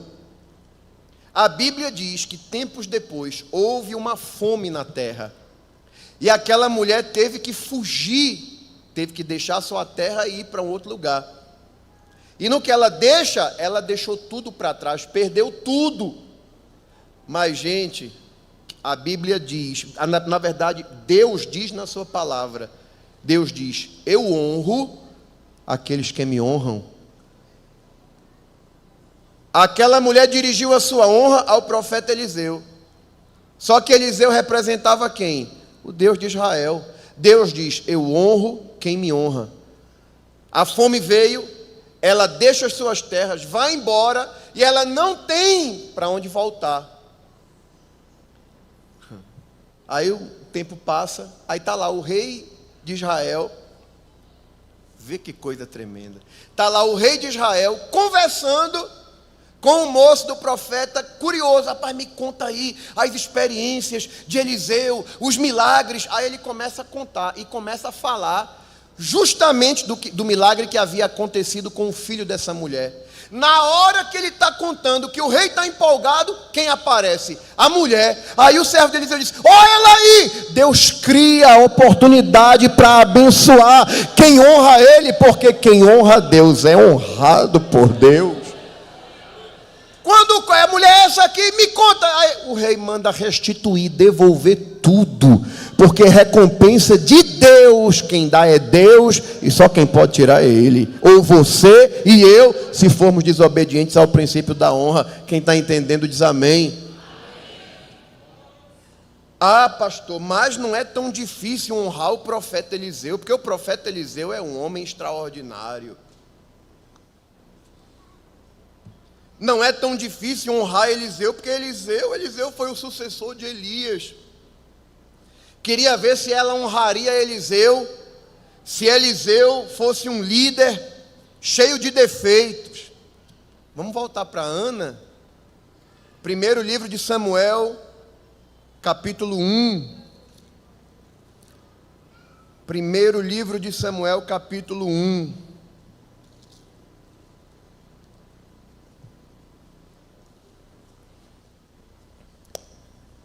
A Bíblia diz que tempos depois houve uma fome na terra. E aquela mulher teve que fugir, teve que deixar sua terra e ir para um outro lugar. E no que ela deixou tudo para trás, perdeu tudo. Mas, gente, a Bíblia diz, na verdade, Deus diz na sua palavra, Deus diz, eu honro aqueles que me honram. Aquela mulher dirigiu a sua honra ao profeta Eliseu. Só que Eliseu representava quem? O Deus de Israel. Deus diz, eu honro quem me honra. A fome veio, ela deixa as suas terras, vai embora, e ela não tem para onde voltar. Aí o tempo passa, aí está lá o rei de Israel, vê que coisa tremenda, está lá o rei de Israel conversando com o moço do profeta, curioso, rapaz, me conta aí as experiências de Eliseu, os milagres. Aí ele começa a contar e começa a falar justamente do milagre que havia acontecido com o filho dessa mulher. Na hora que ele está contando que o rei está empolgado, quem aparece? A mulher. Aí o servo de Eliseu diz, olha ela aí, Deus cria a oportunidade para abençoar quem honra ele, porque quem honra Deus é honrado por Deus. Quando a mulher essa aqui, me conta. Aí o rei manda restituir, devolver tudo, porque recompensa de Deus, quem dá é Deus, e só quem pode tirar é Ele, ou você e eu, se formos desobedientes ao princípio da honra. Quem está entendendo diz amém. Ah, pastor, mas não é tão difícil honrar o profeta Eliseu, porque o profeta Eliseu é um homem extraordinário. Não é tão difícil honrar Eliseu, porque Eliseu foi o sucessor de Elias. Queria ver se ela honraria Eliseu, se Eliseu fosse um líder cheio de defeitos. Vamos voltar para Ana. Primeiro livro de Samuel, capítulo 1. Primeiro livro de Samuel, capítulo 1.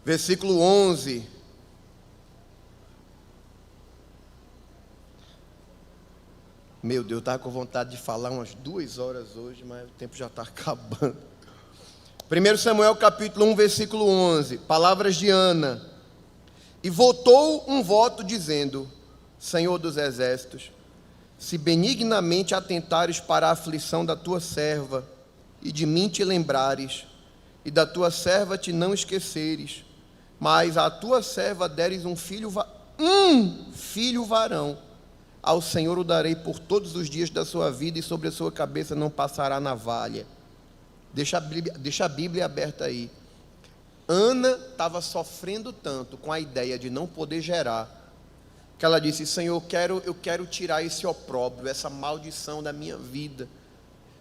Versículo 11. Meu Deus, eu estava com vontade de falar umas 2 horas hoje, mas o tempo já está acabando. 1 Samuel capítulo 1, versículo 11. Palavras de Ana. E votou um voto dizendo, Senhor dos exércitos, se benignamente atentares para a aflição da tua serva, e de mim te lembrares, e da tua serva te não esqueceres, mas a tua serva deres um filho varão, ao Senhor o darei por todos os dias da sua vida, e sobre a sua cabeça não passará navalha. Deixa a Bíblia aberta aí. Ana estava sofrendo tanto com a ideia de não poder gerar, que ela disse, Senhor, eu quero tirar esse opróbrio, essa maldição da minha vida.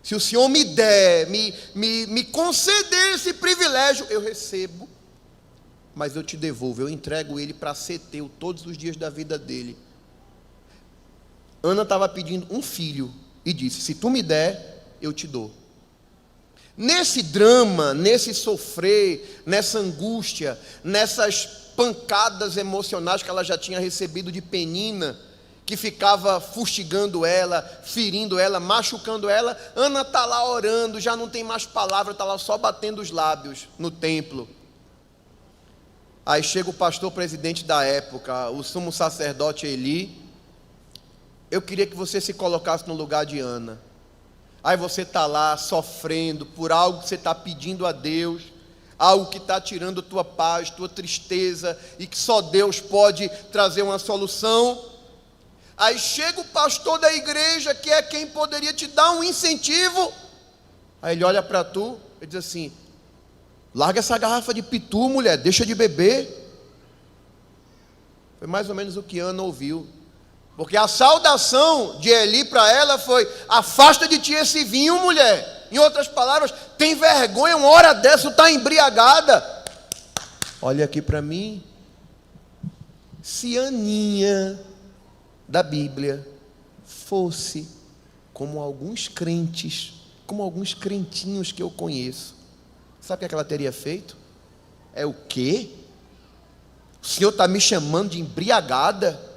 Se o Senhor me der, me conceder esse privilégio, eu recebo. mas eu te devolvo, eu entrego ele para ser teu todos os dias da vida dele. Ana estava pedindo um filho e disse: se tu me der, eu te dou. Nesse drama, nesse sofrer, nessa angústia, nessas pancadas emocionais que ela já tinha recebido de Penina, que ficava fustigando ela, ferindo ela, machucando ela, Ana está lá orando, já não tem mais palavra, está lá só batendo os lábios no templo. Aí chega o pastor presidente da época, o sumo sacerdote Eli. Eu queria que você se colocasse no lugar de Ana. Aí você está lá sofrendo por algo que você está pedindo a Deus, algo que está tirando tua paz, tua tristeza, e que só Deus pode trazer uma solução. Aí chega o pastor da igreja, que é quem poderia te dar um incentivo. Aí ele olha para tu e diz assim: larga essa garrafa de pitu, mulher, deixa de beber. Foi mais ou menos o que Ana ouviu. Porque a saudação de Eli para ela foi: afasta de ti esse vinho, mulher. Em outras palavras, tem vergonha, uma hora dessa tu está embriagada. Olha aqui para mim. Se Aninha da Bíblia fosse como alguns crentes, como alguns crentinhos que eu conheço, sabe o que ela teria feito? É o quê? O senhor está me chamando de embriagada?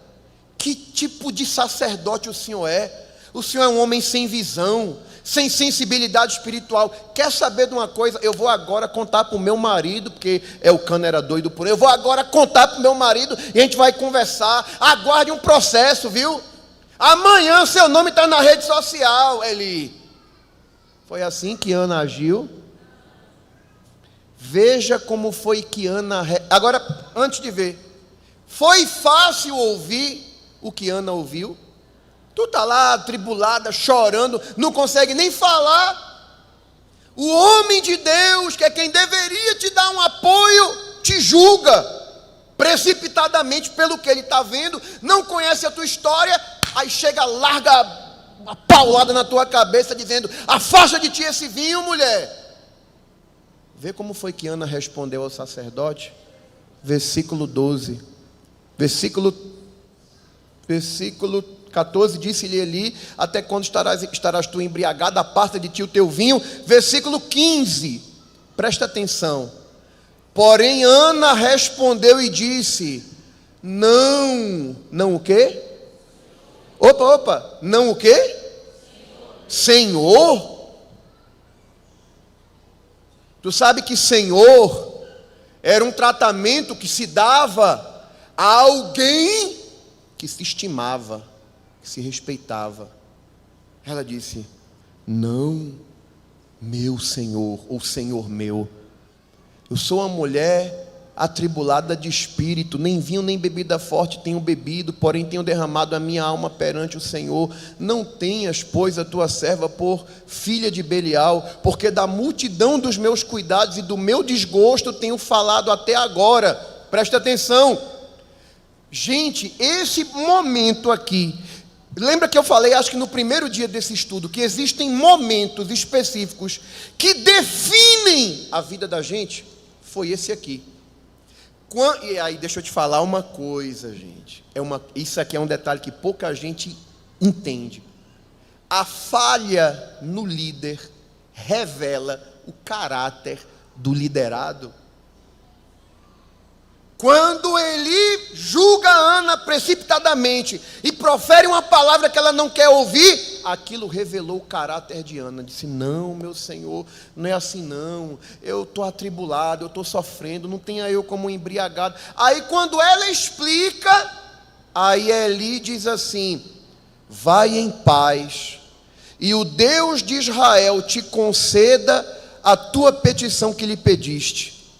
Que tipo de sacerdote o senhor é? O senhor é um homem sem visão, sem sensibilidade espiritual. Quer saber de uma coisa? Eu vou agora contar para o meu marido, porque o cano era doido por ele. Eu vou agora contar para o meu marido e a gente vai conversar. Aguarde um processo, viu? Amanhã seu nome está na rede social, Eli. Foi assim que Ana agiu. Veja como foi que Ana... Agora, antes de ver, foi fácil ouvir o que Ana ouviu? Tu está lá atribulada, chorando, não consegue nem falar. O homem de Deus, que é quem deveria te dar um apoio, te julga precipitadamente pelo que ele está vendo, não conhece a tua história, aí chega, larga uma paulada na tua cabeça, dizendo: afasta de ti esse vinho, mulher. Vê como foi que Ana respondeu ao sacerdote? Versículo 12. Versículo 14, disse-lhe Eli: até quando estarás tu embriagado, aparta de ti o teu vinho. Versículo 15, presta atenção. Porém Ana respondeu e disse: não o quê? Não o quê? Senhor? Tu sabe que Senhor era um tratamento que se dava a alguém que se estimava, que se respeitava. Ela disse: não, meu Senhor, ou Senhor meu. Eu sou uma mulher atribulada de espírito, nem vinho nem bebida forte tenho bebido, porém tenho derramado a minha alma perante o Senhor. Não tenhas, pois, a tua serva por filha de Belial, porque da multidão dos meus cuidados e do meu desgosto tenho falado até agora. Presta atenção. Gente, esse momento aqui, lembra que eu falei, acho que no primeiro dia desse estudo, que existem momentos específicos que definem a vida da gente? Foi esse aqui. E aí, deixa eu te falar uma coisa, gente. Isso aqui é um detalhe que pouca gente entende. A falha no líder revela o caráter do liderado. Quando Eli julga Ana precipitadamente e profere uma palavra que ela não quer ouvir, aquilo revelou o caráter de Ana. Disse: não, meu Senhor, não é assim não, eu estou atribulado, eu estou sofrendo, não tenha eu como embriagado. Aí quando ela explica, aí Eli diz assim: vai em paz, e o Deus de Israel te conceda a tua petição que lhe pediste.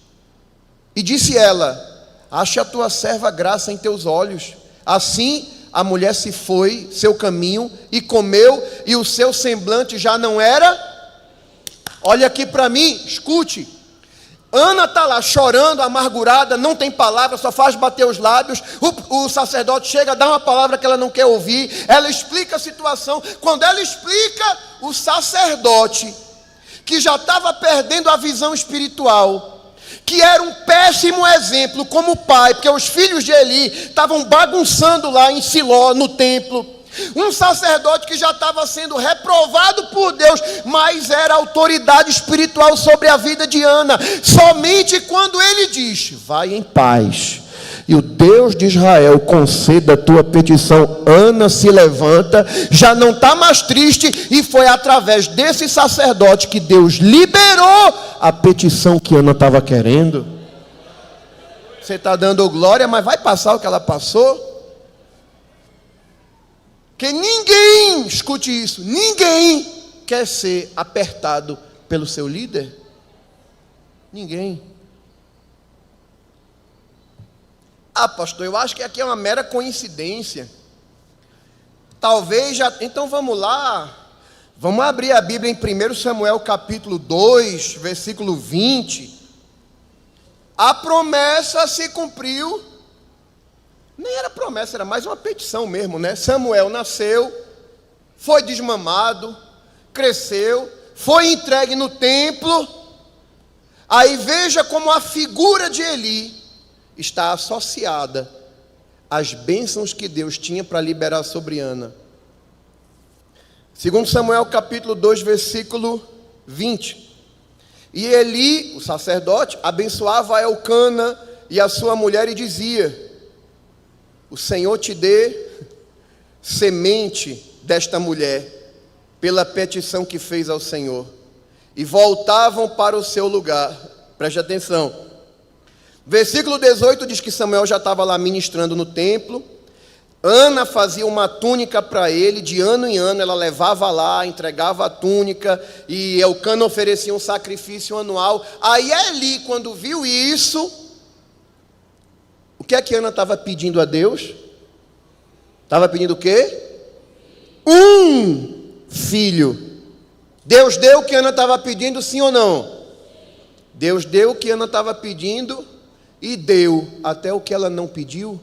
E disse ela: ache a tua serva graça em teus olhos. Assim a mulher se foi seu caminho e comeu, e o seu semblante já não era. Olha aqui para mim, escute. Ana está lá chorando, amargurada, não tem palavra, só faz bater os lábios. O sacerdote chega, dá uma palavra que ela não quer ouvir. Ela explica a situação. Quando ela explica, o sacerdote, que já estava perdendo a visão espiritual, que era um péssimo exemplo como pai, porque os filhos de Eli estavam bagunçando lá em Siló, no templo. Um sacerdote que já estava sendo reprovado por Deus, mas era autoridade espiritual sobre a vida de Ana. Somente quando ele diz: vai em paz, e o Deus de Israel conceda a tua petição. Ana se levanta, já não está mais triste, e foi através desse sacerdote que Deus liberou a petição que Ana estava querendo. Você está dando glória, mas vai passar o que ela passou? Que ninguém, escute isso, ninguém quer ser apertado pelo seu líder. Ninguém. Ah, pastor, eu acho que aqui é uma mera coincidência. Talvez já... Então vamos lá. Vamos abrir a Bíblia em 1 Samuel capítulo 2, versículo 20. A promessa se cumpriu. Nem era promessa, era mais uma petição mesmo, né? Samuel nasceu, foi desmamado, cresceu, foi entregue no templo. Aí veja como a figura de Eli está associada às bênçãos que Deus tinha para liberar sobre Ana. 2 Samuel capítulo 2, versículo 20. E Eli, o sacerdote, abençoava a Elcana e a sua mulher e dizia: o Senhor te dê semente desta mulher, pela petição que fez ao Senhor. E voltavam para o seu lugar. Preste atenção. Versículo 18 diz que Samuel já estava lá ministrando no templo. Ana fazia uma túnica para ele, de ano em ano ela levava lá, entregava a túnica, e Elcana oferecia um sacrifício anual. Aí Eli, quando viu isso, o que é que Ana estava pedindo a Deus? Estava pedindo o quê? Um filho. Deus deu o que Ana estava pedindo, sim ou não? Deus deu o que Ana estava pedindo e deu até o que ela não pediu.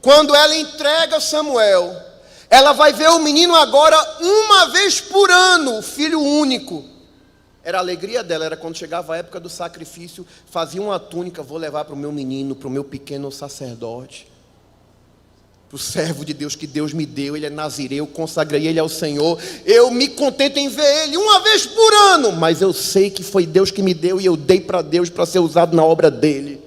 Quando ela entrega Samuel, ela vai ver o menino agora uma vez por ano, o filho único. Era a alegria dela, era quando chegava a época do sacrifício, fazia uma túnica: vou levar para o meu menino, para o meu pequeno sacerdote, para o servo de Deus que Deus me deu. Ele é nazireu, consagrei ele ao Senhor, eu me contento em ver ele uma vez por ano, mas eu sei que foi Deus que me deu e eu dei para Deus para ser usado na obra dele.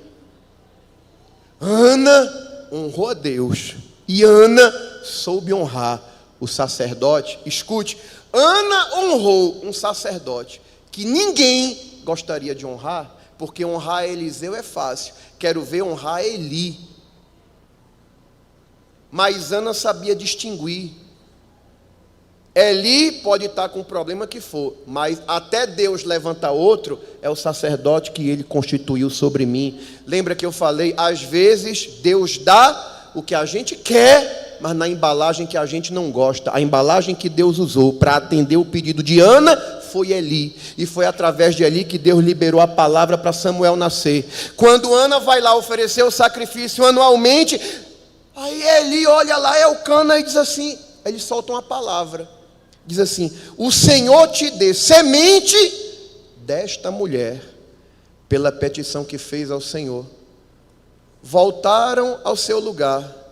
Ana honrou a Deus, e Ana soube honrar o sacerdote. Escute, Ana honrou um sacerdote que ninguém gostaria de honrar, porque honrar Eliseu é fácil, quero ver honrar Eli. Mas Ana sabia distinguir. Eli pode estar com o problema que for, mas até Deus levantar outro, é o sacerdote que ele constituiu sobre mim. Lembra que eu falei, às vezes Deus dá o que a gente quer, mas na embalagem que a gente não gosta. A embalagem que Deus usou para atender o pedido de Ana foi Eli, e foi através de Eli que Deus liberou a palavra para Samuel nascer. Quando Ana vai lá oferecer o sacrifício anualmente, aí Eli olha lá Elcana e diz assim, eles soltam a palavra, diz assim: o Senhor te dê semente desta mulher, pela petição que fez ao Senhor. Voltaram ao seu lugar.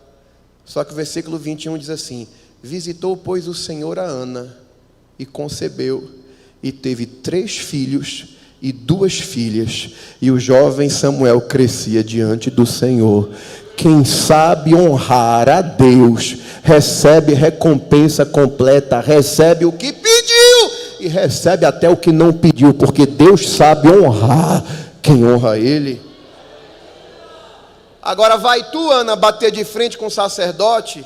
Só que o versículo 21 diz assim: visitou, pois, o Senhor a Ana, e concebeu, e teve 3 filhos e 2 filhas, e o jovem Samuel crescia diante do Senhor. Quem sabe honrar a Deus, recebe recompensa completa, recebe o que pediu, e recebe até o que não pediu, porque Deus sabe honrar quem honra Ele. Agora vai tu, Ana, bater de frente com o sacerdote?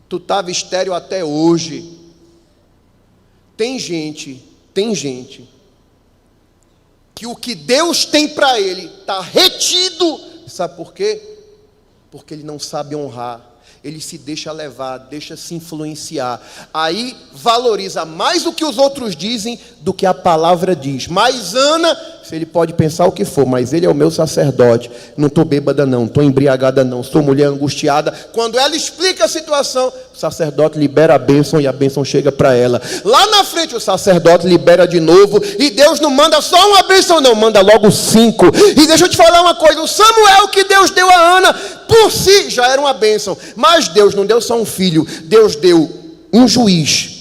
Tu estava estéril até hoje. Tem gente que o que Deus tem para ele está retido. Sabe por quê? Porque ele não sabe honrar. Ele se deixa levar, deixa se influenciar. Aí valoriza mais o que os outros dizem do que a palavra diz. Mas Ana disse, ele pode pensar o que for, mas ele é o meu sacerdote. Não estou bêbada não, estou embriagada não, sou mulher angustiada. Quando ela explica a situação, o sacerdote libera a bênção e a bênção chega para ela. Lá na frente o sacerdote libera de novo, e Deus não manda só uma bênção não, manda logo 5. E deixa eu te falar uma coisa, o Samuel que Deus deu a Ana, por si já era uma bênção. Mas Deus não deu só um filho, Deus deu um juiz,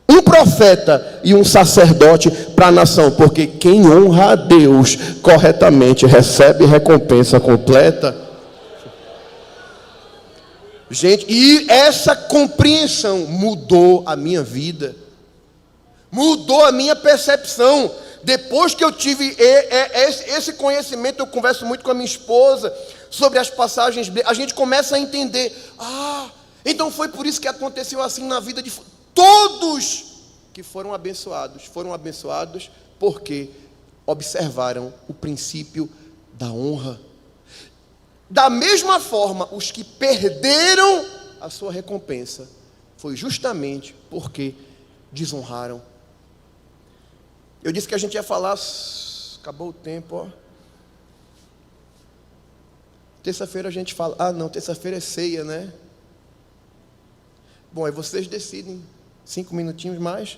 um profeta e um sacerdote para a nação, porque quem honra a Deus corretamente recebe recompensa completa. Gente, e essa compreensão mudou a minha vida, mudou a minha percepção. Depois que eu tive esse conhecimento, eu converso muito com a minha esposa sobre as passagens, a gente começa a entender, então foi por isso que aconteceu assim na vida de todos que foram abençoados porque observaram o princípio da honra. Da mesma forma, os que perderam a sua recompensa foi justamente porque desonraram. Eu disse que a gente ia falar, acabou o tempo, ó. Terça-feira a gente fala, terça-feira é ceia, né? Bom, aí vocês decidem. 5 minutinhos mais.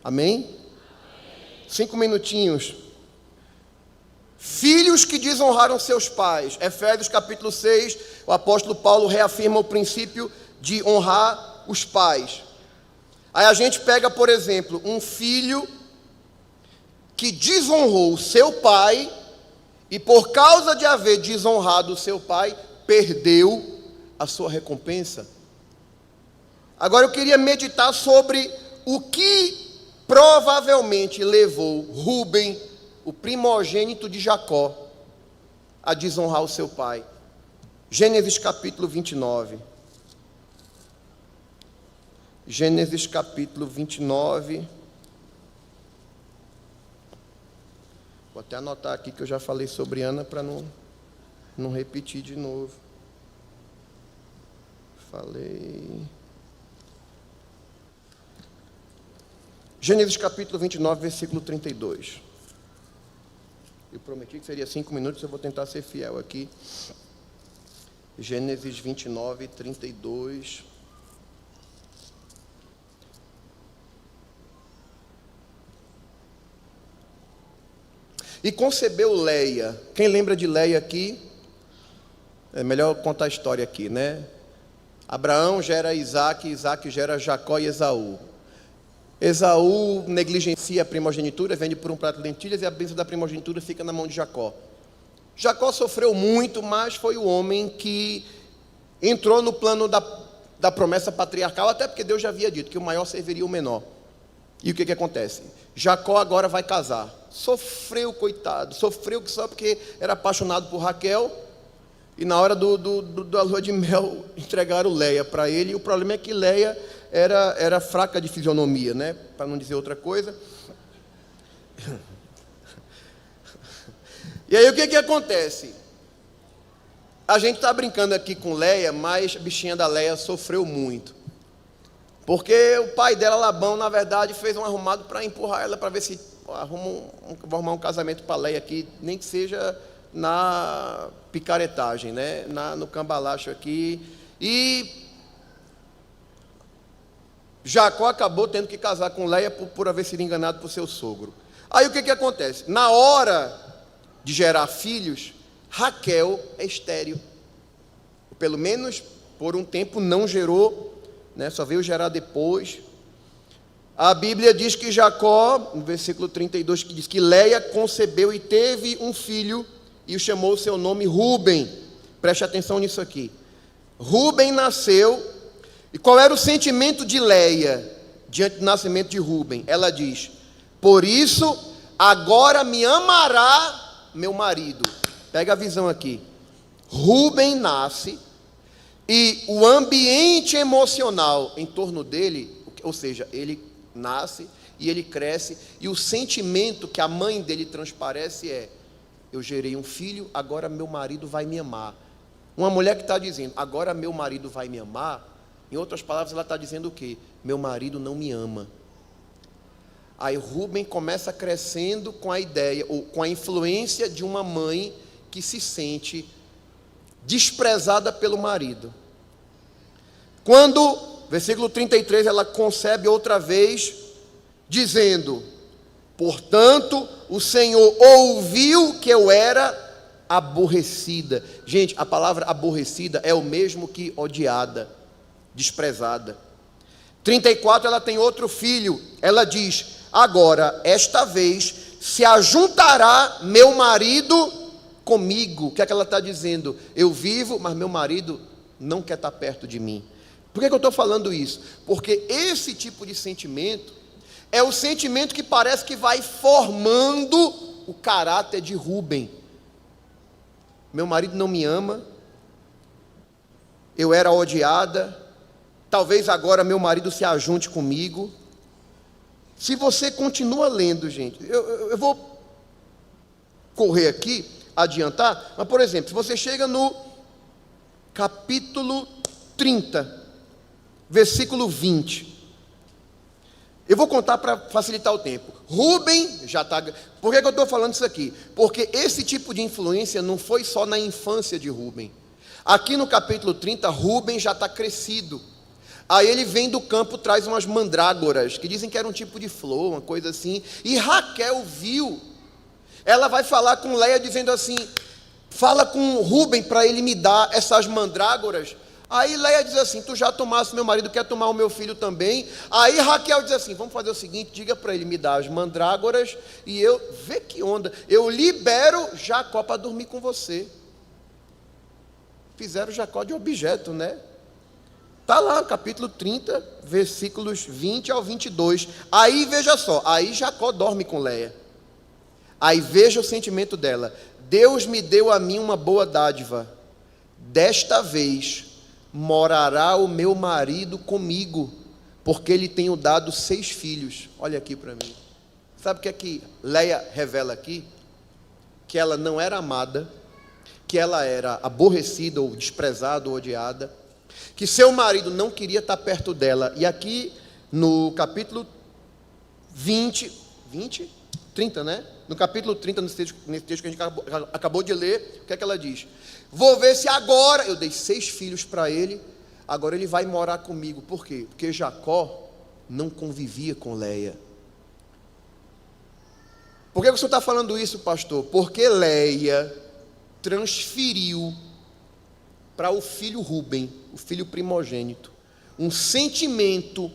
Amém? 5 minutinhos. Filhos que desonraram seus pais. Efésios capítulo 6, o apóstolo Paulo reafirma o princípio de honrar os pais. Aí a gente pega, por exemplo, um filho que desonrou o seu pai, e por causa de haver desonrado o seu pai, perdeu a sua recompensa. Agora eu queria meditar sobre o que provavelmente levou Rúben, o primogênito de Jacó, a desonrar o seu pai. Gênesis capítulo 29. Gênesis capítulo 29. Vou até anotar aqui que eu já falei sobre Ana para não repetir de novo. Gênesis capítulo 29, versículo 32. Eu prometi que seria 5 minutos, eu vou tentar ser fiel aqui. Gênesis 29, 32. E concebeu Leia. Quem lembra de Leia aqui? É melhor contar a história aqui, né? Abraão gera Isaac, Isaac gera Jacó e Esaú. Esaú negligencia a primogenitura, vende por um prato de lentilhas, e a bênção da primogenitura fica na mão de Jacó. Jacó sofreu muito, mas foi o homem que entrou no plano da promessa patriarcal, até porque Deus já havia dito que o maior serviria o menor. E o que acontece? Jacó agora vai casar. Sofreu, coitado, sofreu só porque era apaixonado por Raquel, e na hora da lua de mel entregaram Leia para ele, e o problema é que Leia era fraca de fisionomia, né? Para não dizer outra coisa. E aí o que acontece? A gente está brincando aqui com Leia, mas a bichinha da Leia sofreu muito. Porque o pai dela, Labão, na verdade, fez um arrumado para empurrar ela, para ver se vou arrumar um casamento para Leia aqui, nem que seja na picaretagem, né? No cambalacho aqui. E Jacó acabou tendo que casar com Leia por haver sido enganado por seu sogro. Aí o que acontece? Na hora de gerar filhos, Raquel é estéril. Pelo menos por um tempo não gerou, né? Só veio gerar depois. A Bíblia diz que Jacó, no versículo 32, que diz que Leia concebeu e teve um filho, e o chamou o seu nome Rúben. Preste atenção nisso aqui. Rúben nasceu. E qual era o sentimento de Leia diante do nascimento de Rúben? Ela diz: por isso agora me amará meu marido. Pega a visão aqui. Rúben nasce, e o ambiente emocional em torno dele, ou seja, ele nasce e ele cresce, e o sentimento que a mãe dele transparece é: eu gerei um filho, agora meu marido vai me amar. Uma mulher que está dizendo, agora meu marido vai me amar, em outras palavras, ela está dizendo o quê? Meu marido não me ama. Aí Rúben começa crescendo com a ideia, ou com a influência de uma mãe que se sente desprezada pelo marido. Quando, versículo 33, ela concebe outra vez, dizendo: portanto, o Senhor ouviu que eu era aborrecida. Gente, a palavra aborrecida é o mesmo que odiada, desprezada. 34, ela tem outro filho. Ela diz: agora, esta vez, se ajuntará meu marido comigo. O que é que ela está dizendo? Eu vivo, mas meu marido não quer estar perto de mim. Por que eu estou falando isso? Porque esse tipo de sentimento é o sentimento que parece que vai formando o caráter de Rúben. Meu marido não me ama, eu era odiada, talvez agora meu marido se ajunte comigo. Se você continua lendo, gente, eu vou correr aqui, adiantar, mas por exemplo, se você chega no capítulo 30, versículo 20, eu vou contar para facilitar o tempo. Rúben já está... Por que eu estou falando isso aqui? Porque esse tipo de influência não foi só na infância de Rúben. Aqui no capítulo 30, Rúben já está crescido. Aí ele vem do campo, traz umas mandrágoras, que dizem que era um tipo de flor, uma coisa assim. E Raquel viu. Ela vai falar com Leia dizendo assim: fala com Rúben para ele me dar essas mandrágoras. Aí Leia diz assim: tu já tomaste meu marido, quer tomar o meu filho também? Aí Raquel diz assim: vamos fazer o seguinte, diga para ele me dar as mandrágoras e eu, vê que onda, eu libero Jacó para dormir com você. Fizeram Jacó de objeto, né? Está lá, capítulo 30, versículos 20 ao 22. Aí veja só, aí Jacó dorme com Leia. Aí veja o sentimento dela: Deus me deu a mim uma boa dádiva, desta vez morará o meu marido comigo, porque lhe tenho dado 6 filhos. Olha aqui para mim. Sabe o que é que Leia revela aqui? Que ela não era amada, que ela era aborrecida, ou desprezada, ou odiada, que seu marido não queria estar perto dela. E aqui no capítulo 30, né? No capítulo 30, nesse texto que a gente acabou de ler, o que é que ela diz? Vou ver se agora, eu dei 6 filhos para ele, agora ele vai morar comigo. Por quê? Porque Jacó não convivia com Leia. Por que o senhor está falando isso, pastor? Porque Leia transferiu para o filho Rúben, o filho primogênito, um sentimento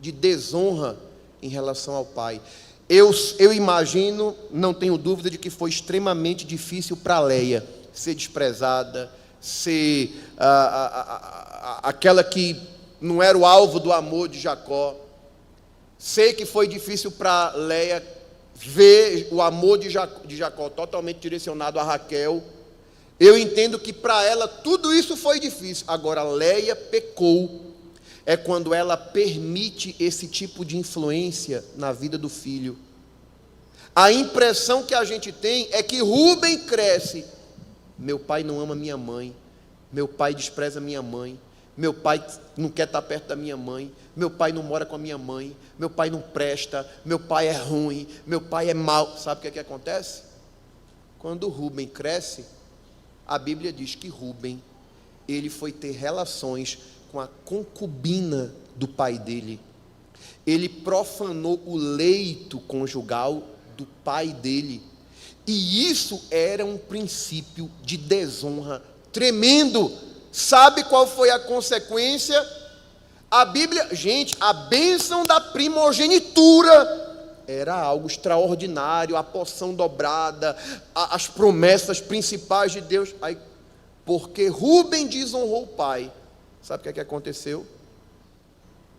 de desonra em relação ao pai. Eu imagino, não tenho dúvida de que foi extremamente difícil para Leia ser desprezada, ser aquela que não era o alvo do amor de Jacó. Sei que foi difícil para Leia ver o amor de Jacó totalmente direcionado a Raquel. Eu entendo que para ela tudo isso foi difícil. Agora, Leia pecou é quando ela permite esse tipo de influência na vida do filho. A impressão que a gente tem é que Rúben cresce: meu pai não ama minha mãe, meu pai despreza minha mãe, meu pai não quer estar perto da minha mãe, meu pai não mora com a minha mãe, meu pai não presta, meu pai é ruim, meu pai é mau. Sabe o que é que acontece? Quando Rúben cresce, a Bíblia diz que Rúben, ele foi ter relações com a concubina do pai dele. Ele profanou o leito conjugal do pai dele. E isso era um princípio de desonra tremendo. Sabe qual foi a consequência? A Bíblia, gente, a bênção da primogenitura era algo extraordinário, a porção dobrada, as promessas principais de Deus. Aí, porque Rúben desonrou o pai, sabe o que é que aconteceu?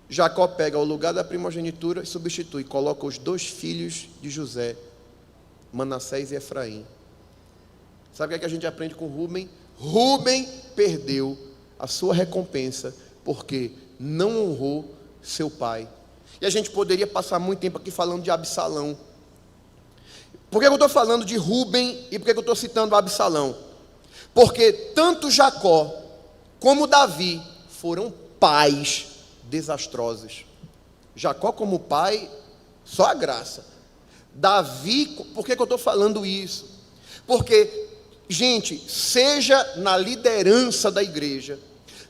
Jacó pega o lugar da primogenitura e substitui, coloca os 2 filhos de José, Manassés e Efraim. Sabe o que é que a gente aprende com Rúben? Rúben perdeu a sua recompensa porque não honrou seu pai. E a gente poderia passar muito tempo aqui falando de Absalão. Por que eu estou falando de Rúben e por que eu estou citando Absalão? Porque tanto Jacó como Davi foram pais desastrosos. Jacó como pai Só a graça. Davi, por que eu estou falando isso? Porque, gente, seja na liderança da igreja,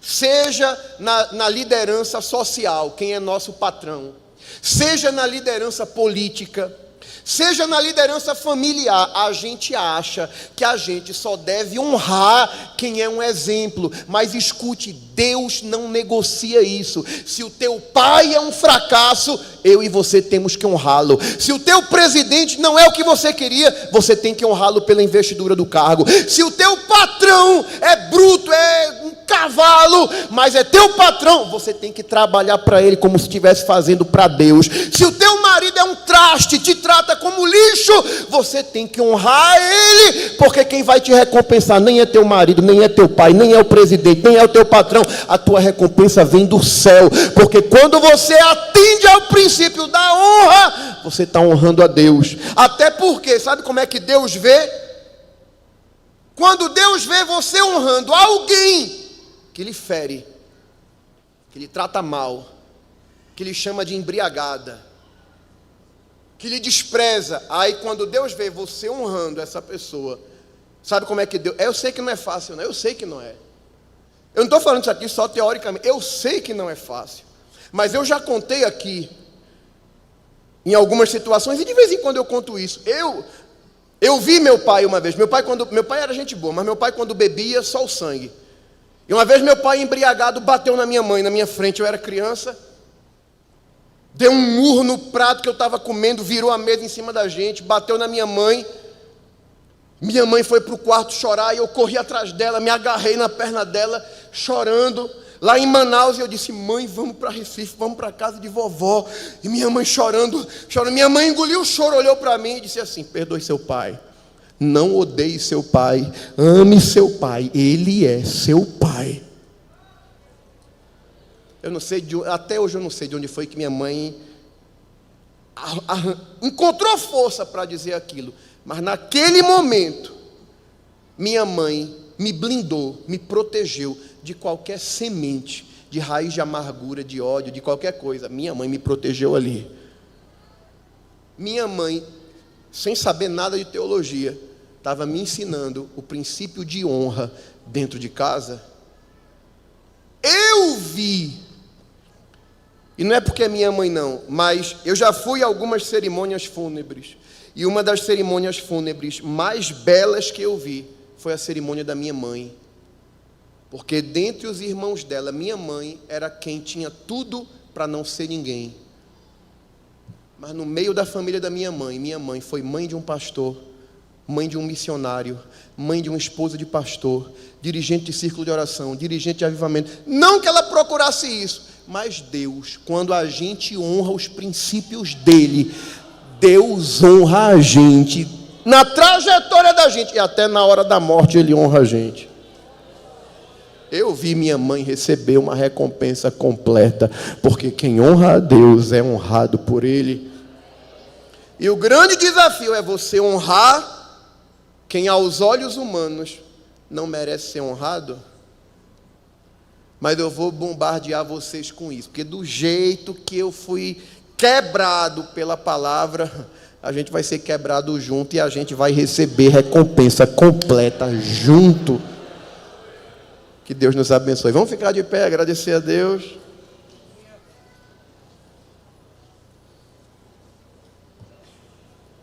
seja na liderança social, quem é nosso patrão, seja na liderança política, seja na liderança familiar, a gente acha que a gente só deve honrar quem é um exemplo. Mas escute, Deus não negocia isso. Se o teu pai é um fracasso, eu e você temos que honrá-lo. Se o teu presidente não é o que você queria, você tem que honrá-lo pela investidura do cargo. Se o teu patrão é bruto, é um cavalo, mas é teu patrão, você tem que trabalhar para ele como se estivesse fazendo para Deus. Se o teu marido é um traste, te trata como lixo, você tem que honrar ele, porque quem vai te recompensar nem é teu marido, nem é teu pai, nem é o presidente, nem é o teu patrão. A tua recompensa vem do céu, porque quando você atende ao princípio da honra, você está honrando a Deus. Até porque, sabe como é que Deus vê? Quando Deus vê você honrando alguém que lhe fere, que lhe trata mal, que lhe chama de embriagada, que lhe despreza, aí quando Deus vê você honrando essa pessoa, sabe como é que Deus... Eu sei que não é fácil, né? Eu sei que não é. Eu não estou falando isso aqui só teoricamente, eu sei que não é fácil, mas eu já contei aqui, em algumas situações, e de vez em quando eu conto isso. Eu vi meu pai uma vez, meu pai era gente boa, mas meu pai quando bebia, só o sangue. E uma vez meu pai embriagado bateu na minha mãe, na minha frente, eu era criança, deu um murro no prato que eu estava comendo, virou a mesa em cima da gente, bateu na minha mãe foi para o quarto chorar, e eu corri atrás dela, me agarrei na perna dela, chorando, lá em Manaus, e eu disse, mãe, vamos para Recife, vamos para a casa de vovó, e minha mãe chorando, minha mãe engoliu o choro, olhou para mim e disse assim, perdoe seu pai, não odeie seu pai, ame seu pai, ele é seu pai. Eu não sei, até hoje eu não sei de onde foi que minha mãe encontrou força para dizer aquilo, mas naquele momento, minha mãe me blindou, me protegeu de qualquer semente, de raiz de amargura, de ódio, de qualquer coisa. Minha mãe me protegeu ali. Minha mãe, sem saber nada de teologia, estava me ensinando o princípio de honra dentro de casa. Eu vi, e não é porque é minha mãe não, mas eu já fui a algumas cerimônias fúnebres, e uma das cerimônias fúnebres mais belas que eu vi foi a cerimônia da minha mãe, porque dentre os irmãos dela, minha mãe era quem tinha tudo para não ser ninguém, mas no meio da família da minha mãe foi mãe de um pastor, mãe de um missionário, mãe de uma esposa de pastor, dirigente de círculo de oração, dirigente de avivamento. Não que ela procurasse isso, mas Deus, quando a gente honra os princípios dele, Deus honra a gente na trajetória da gente, e até na hora da morte ele honra a gente. Eu vi minha mãe receber uma recompensa completa, porque quem honra a Deus é honrado por ele. E o grande desafio é você honrar quem aos olhos humanos não merece ser honrado. Mas eu vou bombardear vocês com isso, porque do jeito que eu fui quebrado pela palavra, a gente vai ser quebrado junto e a gente vai receber recompensa completa junto. Que Deus nos abençoe. Vamos ficar de pé, agradecer a Deus.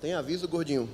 Tem aviso, gordinho?